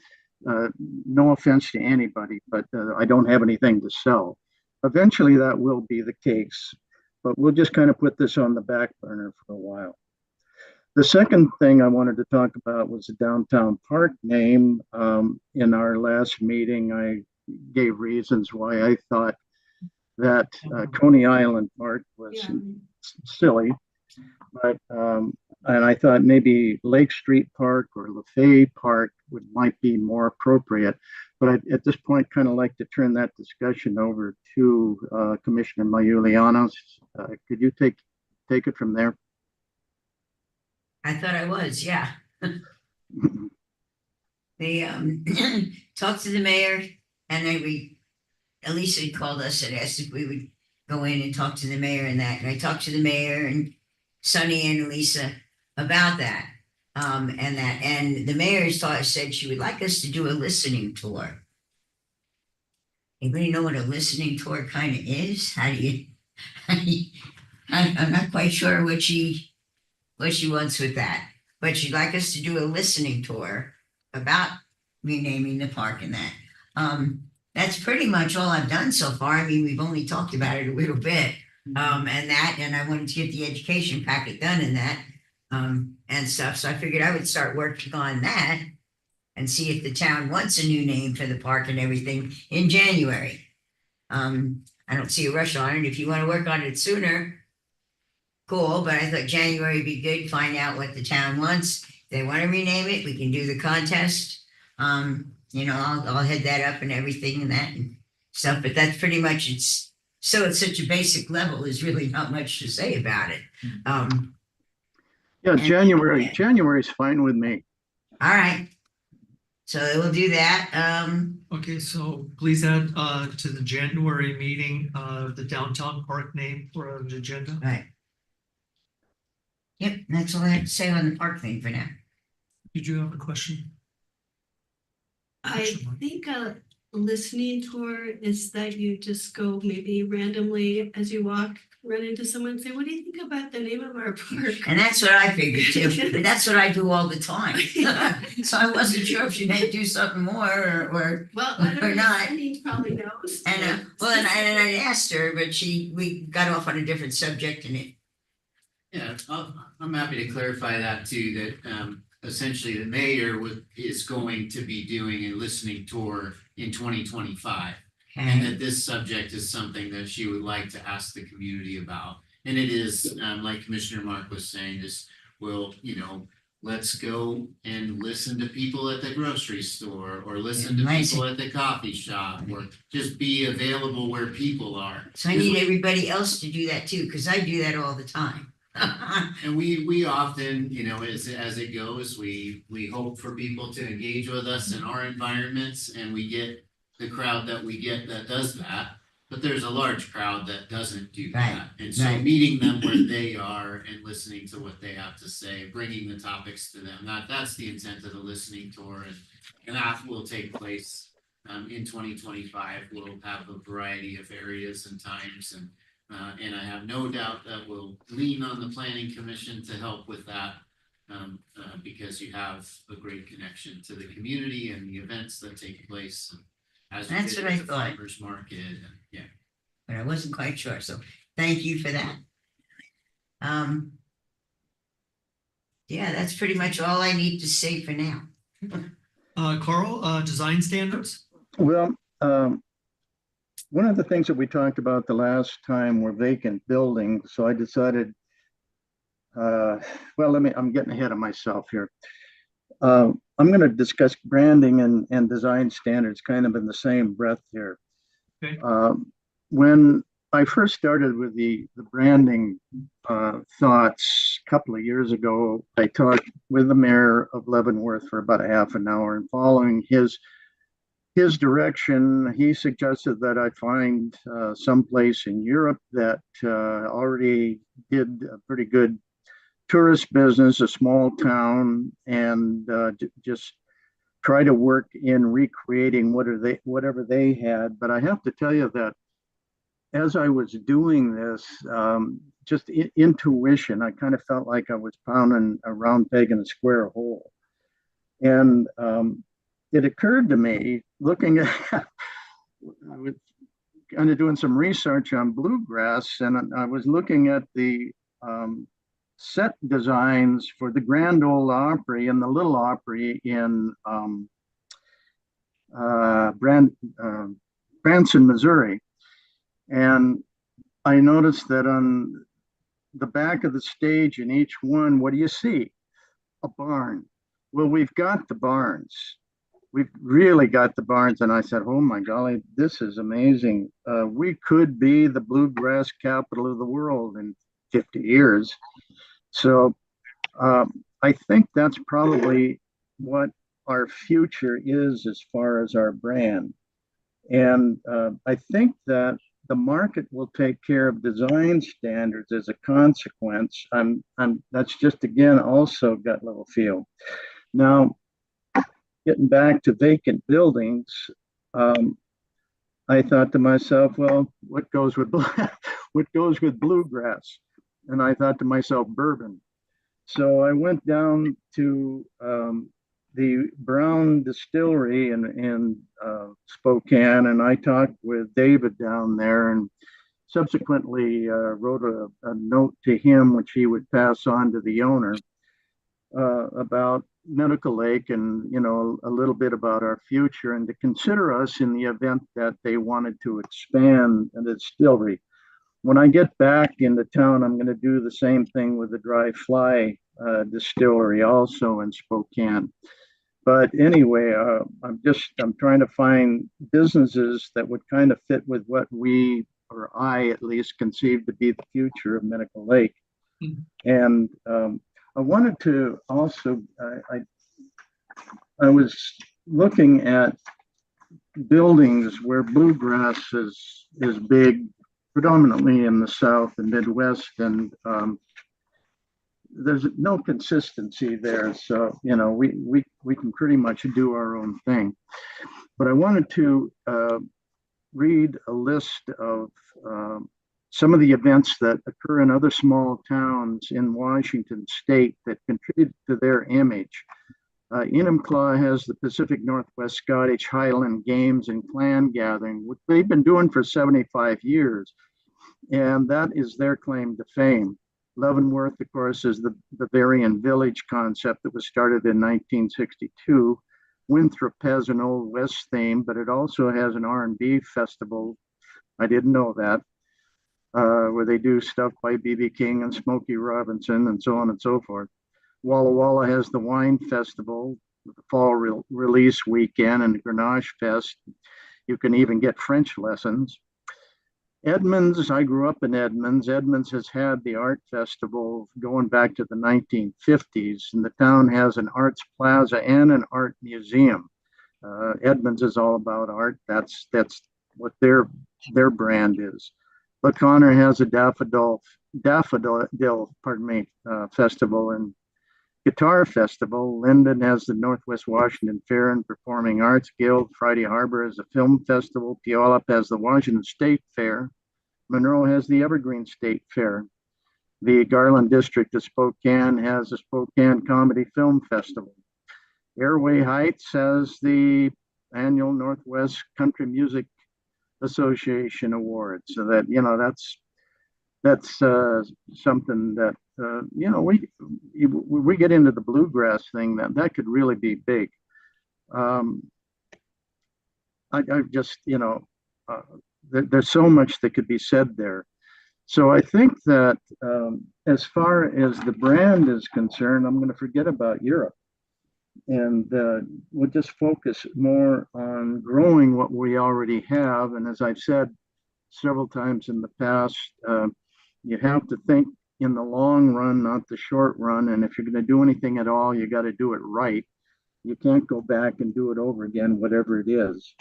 no offense to anybody, but I don't have anything to sell. Eventually that will be the case, but we'll just kind of put this on the back burner for a while. The second thing I wanted to talk about was the downtown park name. In our last meeting, I gave reasons why I thought that Coney Island Park was silly, but and I thought maybe Lake Street Park or LaFay Park might be more appropriate. But I, at this point, kind of like to turn that discussion over to Commissioner Mayulianos. Could you take it from there? I thought I was, yeah. They talked to the mayor, and Elisa called us and asked if we would go in and talk to the mayor and that. And I talked to the mayor and Sonny and Elisa about that. And the mayor said she would like us to do a listening tour. Anybody know what a listening tour kind of is? I'm not quite sure what she wants with that, but she'd like us to do a listening tour about renaming the park and that. That's pretty much all I've done so far. I mean, we've only talked about it a little bit, and I wanted to get the education packet done in that, and stuff. So I figured I would start working on that and see if the town wants a new name for the park and everything in January. I don't see a rush on it. If you want to work on it sooner, cool, but I thought January would be good, find out what the town wants. If they want to rename it, we can do the contest. I'll head that up and everything and that and stuff, but that's pretty much it's such a basic level, there's really not much to say about it. Yeah, January is fine with me. All right. So we'll do that. Okay, so please add to the January meeting, the downtown park name for the agenda. Right. Yep, that's all I have to say on the park thing for now. Did you have a question? I think listening tour is that you just go maybe randomly as you walk, run into someone and say, what do you think about the name of our park? And that's what I figured too, but that's what I do all the time. So I wasn't sure if you may do something more or, Well, I don't Or know, not. Cindy probably knows. and I asked her, but we got off on a different subject and it, Yeah, I'm happy to clarify that too, that essentially the mayor is going to be doing a listening tour in 2025. And okay, that this subject is something that she would like to ask the community about. And it is, like Commissioner Mark was saying, this will, let's go and listen to people at the grocery store or listen to Nice. people at the coffee shop or just be available where people are. so I need everybody else to do that too, because I do that all the time. And we often, as it goes, we hope for people to engage with us in our environments and we get the crowd that we get that does that. But there's a large crowd that doesn't do Right, that. And so right. meeting them where they are and listening to what they have to say, bringing the topics to them, that's the intent of the listening tour. And that will take place in 2025. We'll have a variety of areas and times and I have no doubt that we'll lean on the planning commission to help with that because you have a great connection to the community and the events that take place. As we That's did what I with the thought. farmers market, and yeah. But I wasn't quite sure, so thank you for that. Yeah, that's pretty much all I need to say for now. Carl, design standards? Well, one of the things that we talked about the last time were vacant buildings, so I decided, I'm getting ahead of myself here. I'm going to discuss branding and design standards kind of in the same breath here. Okay. When I first started with the branding thoughts a couple of years ago, I talked with the mayor of Leavenworth for about a half an hour, and following his direction, he suggested that I find someplace in Europe that already did a pretty good tourist business, a small town, and just try to work in recreating whatever they had. But I have to tell you that as I was doing this, just intuition, I kind of felt like I was pounding a round peg in a square hole. And it occurred to me, looking at, I was kind of doing some research on bluegrass, and I was looking at the set designs for the Grand Ole Opry and the Little Opry in Branson, Missouri. And I noticed that on the back of the stage in each one, what do you see? A barn. Well, we've got the barns. We've really got the barns. And I said, oh my golly, this is amazing. We could be the bluegrass capital of the world in 50 years. So I think that's probably what our future is as far as our brand. And I think that the market will take care of design standards as a consequence. That's just, again, also gut level feel. Now, getting back to vacant buildings, I thought to myself, well, what goes with bluegrass? And I thought to myself, bourbon. So I went down to the Brown Distillery in Spokane, and I talked with David down there, and subsequently wrote a note to him, which he would pass on to the owner about Medical Lake and, a little bit about our future, and to consider us in the event that they wanted to expand the distillery. When I get back into town, I'm going to do the same thing with the Dry Fly distillery also in Spokane. But anyway, I'm trying to find businesses that would kind of fit with what we, or I at least, conceive to be the future of Medical Lake. And I wanted to also, I was looking at buildings where bluegrass is big, predominantly in the South and Midwest, and there's no consistency there. So, we can pretty much do our own thing. But I wanted to read a list of some of the events that occur in other small towns in Washington state that contribute to their image. Enumclaw has the Pacific Northwest Scottish Highland Games and Clan Gathering, which they've been doing for 75 years. And that is their claim to fame. Leavenworth, of course, is the Bavarian village concept that was started in 1962. Winthrop has an Old West theme, but it also has an R&B festival. I didn't know that, where they do stuff by B.B. King and Smokey Robinson and so on and so forth. Walla Walla has the Wine Festival, the fall release weekend, and the Grenache Fest. You can even get French lessons. Edmonds, I grew up in Edmonds. Edmonds has had the art festival going back to the 1950s, and the town has an arts plaza and an art museum. Edmonds is all about art. That's what their brand is. But Connor has a daffodil festival and guitar festival. Linden has the Northwest Washington Fair and Performing Arts Guild. Friday Harbor has a film festival. Puyallup has the Washington State Fair. Monroe has the Evergreen State Fair. The Garland District of Spokane has the Spokane Comedy Film Festival. Airway Heights has the annual Northwest Country Music Association Awards. So that, that's something that, we get into the bluegrass thing, that could really be big. I just, there's so much that could be said there. So I think that as far as the brand is concerned, I'm going to forget about Europe. And we'll just focus more on growing what we already have. And as I've said several times in the past, you have to think in the long run, not the short run. And if you're going to do anything at all, you got to do it right. You can't go back and do it over again, whatever it is.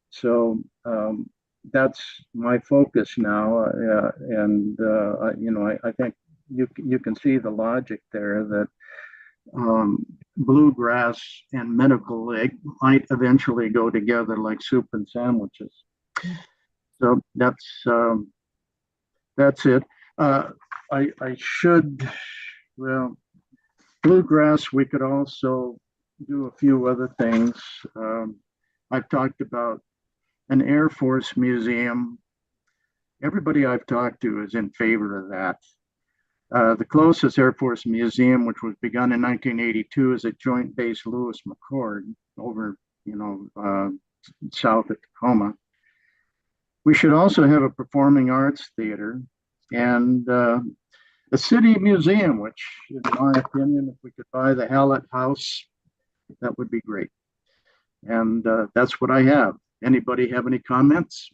So that's my focus now. I think you can see the logic there that bluegrass and medical lake might eventually go together like soup and sandwiches. So that's it. I should, bluegrass, we could also do a few other things. I've talked about an Air Force museum. Everybody I've talked to is in favor of that. The closest Air Force museum, which was begun in 1982, is at Joint Base Lewis McChord over, south of Tacoma. We should also have a performing arts theater and a city museum, which, in my opinion, if we could buy the Hallett House, that would be great. And that's what I have. Anybody have any comments?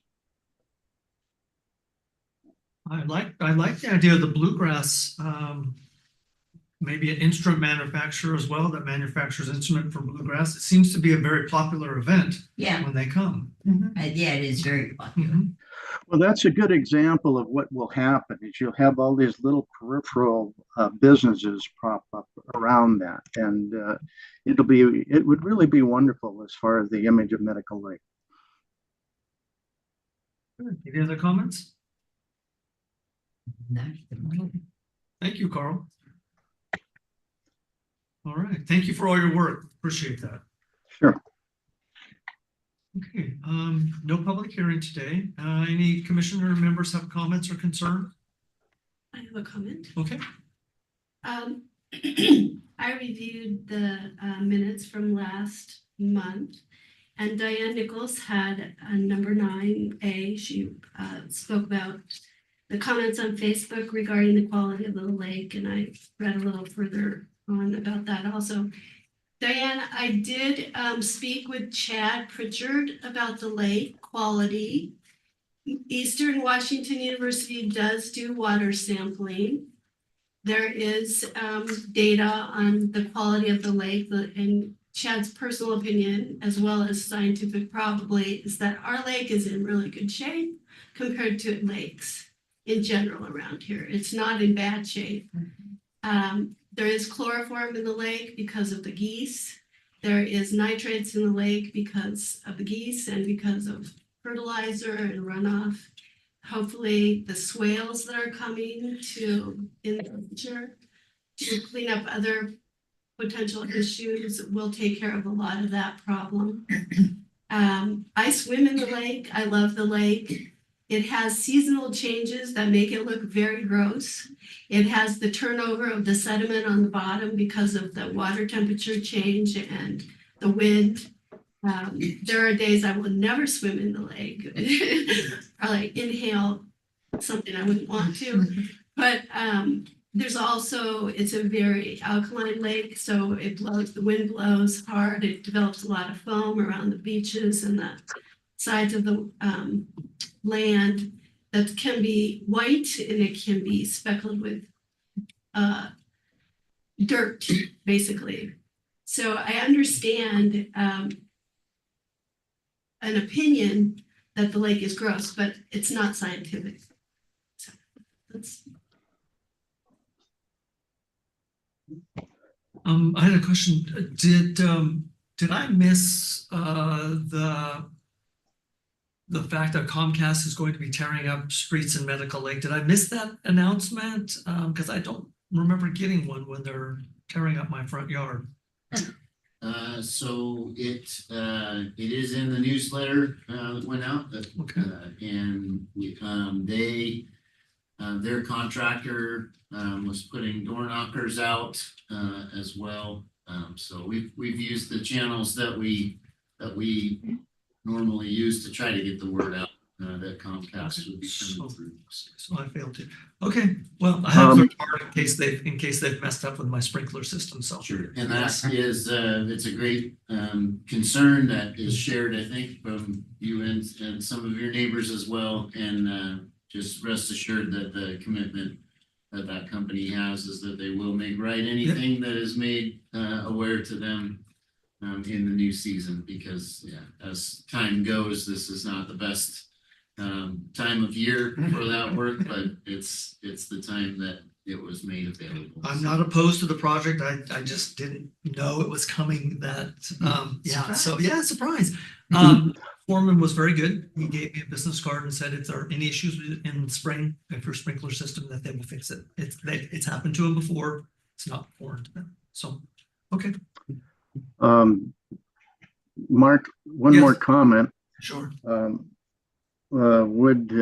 I like the idea of the bluegrass, maybe an instrument manufacturer as well that manufactures instrument for bluegrass. It seems to be a very popular event Yeah, when they come. yeah, it is very popular. Mhm. Well, that's a good example of what will happen is you'll have all these little peripheral businesses prop up around that. And it would really be wonderful as far as the image of Medical Lake. Good. Any other comments? Not at the moment. Thank you, Carl. All right. Thank you for all your work. Appreciate that. Sure. Okay. No public hearing today. Any commissioner members have comments or concern? I have a comment. Okay. I reviewed the minutes from last month, and Diane Nichols had number 9A. She spoke about the comments on Facebook regarding the quality of the lake, and I read a little further on about that also. Diane, I did speak with Chad Pritchard about the lake quality. Eastern Washington University does do water sampling. There is data on the quality of the lake, and Chad's personal opinion, as well as scientific probably, is that our lake is in really good shape compared to lakes in general around here. It's not in bad shape. There is chloroform in the lake because of the geese. there is nitrates in the lake because of the geese and because of fertilizer and runoff. Hopefully, the swales that are coming to in the future to clean up other potential issues will take care of a lot of that problem. I swim in the lake. I love the lake. It has seasonal changes that make it look very gross. It has the turnover of the sediment on the bottom because of the water temperature change and the wind. There are days I will never swim in the lake or like inhale something I wouldn't want to. But there's also, it's a very alkaline lake, so it blows, the wind blows hard. It develops a lot of foam around the beaches and the sides of the land that can be white and it can be speckled with dirt, basically. So I understand an opinion that the lake is gross, but it's not scientific. So that's. I had a question. Did I miss the fact that Comcast is going to be tearing up streets in Medical Lake? Did I miss that announcement? Because I don't remember getting one when they're tearing up my front yard. So it is in the newsletter that went out that, Okay. and they, their contractor was putting door knockers out as well. So we've used the channels that we normally use to try to get the word out that Comcast would be coming through. So I failed to. Okay, well, I have third party in case they've messed up with my sprinkler system, so. Sure, and that is, it's a great concern that is shared, I think, from you and some of your neighbors as well. And just rest assured that the commitment that that company has is that they will make right anything that is made aware to them in the new season, because as time goes, this is not the best time of year for that work, but it's the time that it was made available. I'm not opposed to the project. I just didn't know it was coming that, surprise. Foreman was very good. He gave me a business card and said if there are any issues in spring, if your sprinkler system, that they will fix it. It's happened to him before. It's not foreign to them. So, okay. Mark, one Yes. more comment. Sure. Would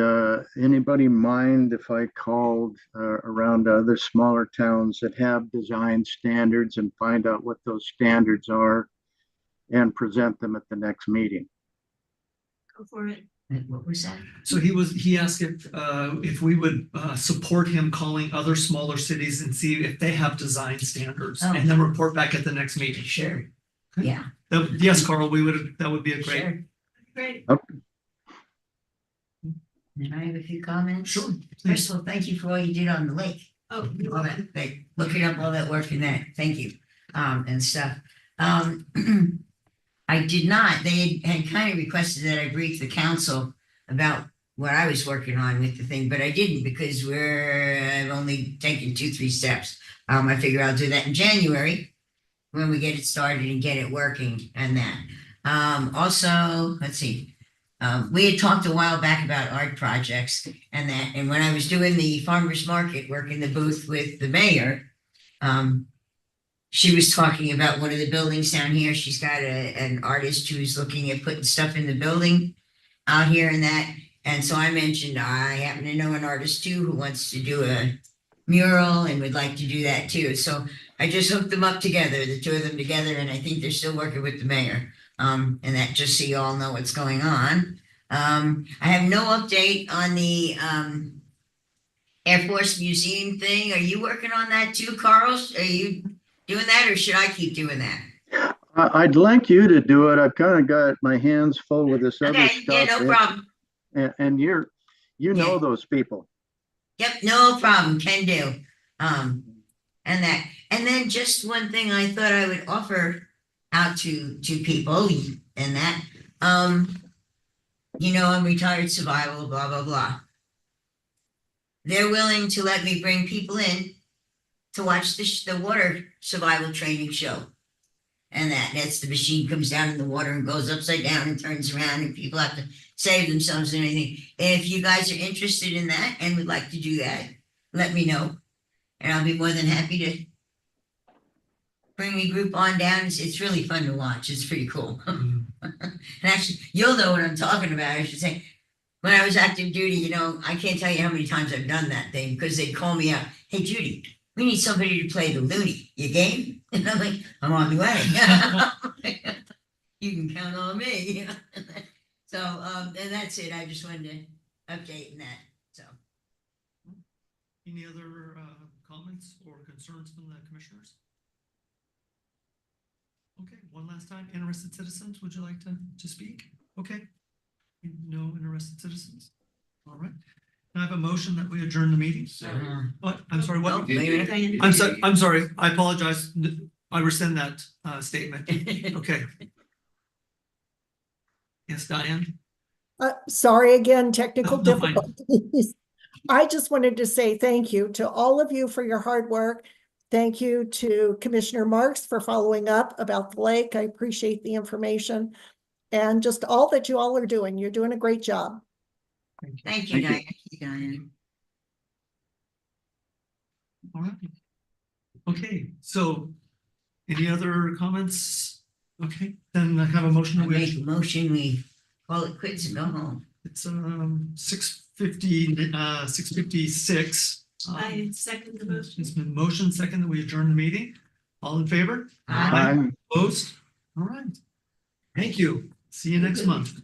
anybody mind if I called around other smaller towns that have design standards and find out what those standards are and present them at the next meeting? Go for it. What was that? So he asked if we would support him calling other smaller cities and see if they have design standards and then report back at the next meeting. Sure. Okay. Yeah. Yes, Carl, that would be a great. Sure. Great. Can I have a few comments? Sure. First of all, thank you for all you did on the lake. Oh, All that, like, looking up all that work in that, thank you, and stuff. I did not, they had kind of requested that I brief the council about what I was working on with the thing, but I didn't because I've only taken 2-3 steps. I figure I'll do that in January when we get it started and get it working and that. Also, let's see. We had talked a while back about art projects and that, and when I was doing the farmer's market, working the booth with the mayor, she was talking about one of the buildings down here. She's got an artist who's looking at putting stuff in the building out here and that. And so I mentioned I happen to know an artist too who wants to do a mural and would like to do that too. So I just hooked them up together, the two of them together, and I think they're still working with the mayor. And that just so you all know what's going on. I have no update on the Air Force Museum thing. Are you working on that too, Carl? Are you doing that, or should I keep doing that? I'd like you to do it. I've kind of got my hands full with this other Okay, yeah, stuff. no problem. And you know those people. Yep, no problem, can do. And that, and then just one thing I thought I would offer out to people and that, I'm retired survival, blah, blah, blah. They're willing to let me bring people in to watch the water survival training show. and that's the machine comes down in the water and goes upside down and turns around and people have to save themselves and anything. If you guys are interested in that and would like to do that, let me know. And I'll be more than happy to bring the group on down. It's really fun to watch. It's pretty cool. And actually, you'll know what I'm talking about. I should say, when I was active duty, you know, I can't tell you how many times I've done that thing because they call me out. Hey, Judy, we need somebody to play the loony. You game? And I'm like, I'm on the way. You can count on me. So, and that's it. I just wanted to update in that. So, Any other comments or concerns from the commissioners? Okay, one last time, interested citizens, would you like to speak? Okay. No interested citizens? All right. Can I have a motion that we adjourn the meeting? What? I'm sorry, what? Oh, wait a minute. I'm sorry, I apologize. I rescind that statement. Okay. Yes, Diane? Sorry again, technical No, fine. difficulties. I just wanted to say thank you to all of you for your hard work. Thank you to Commissioner Marks for following up about the lake. I appreciate the information and just all that you all are doing. You're doing a great job. Thank you, Thank you. Diane. All right. Okay, so any other comments? Okay, then I have a motion. I that we make a motion, we call it quits and go home. It's 6:56. I second the motion. It's been motion second that we adjourn the meeting. All in favor? Aye. Opposed? All right. Thank you. See you next month.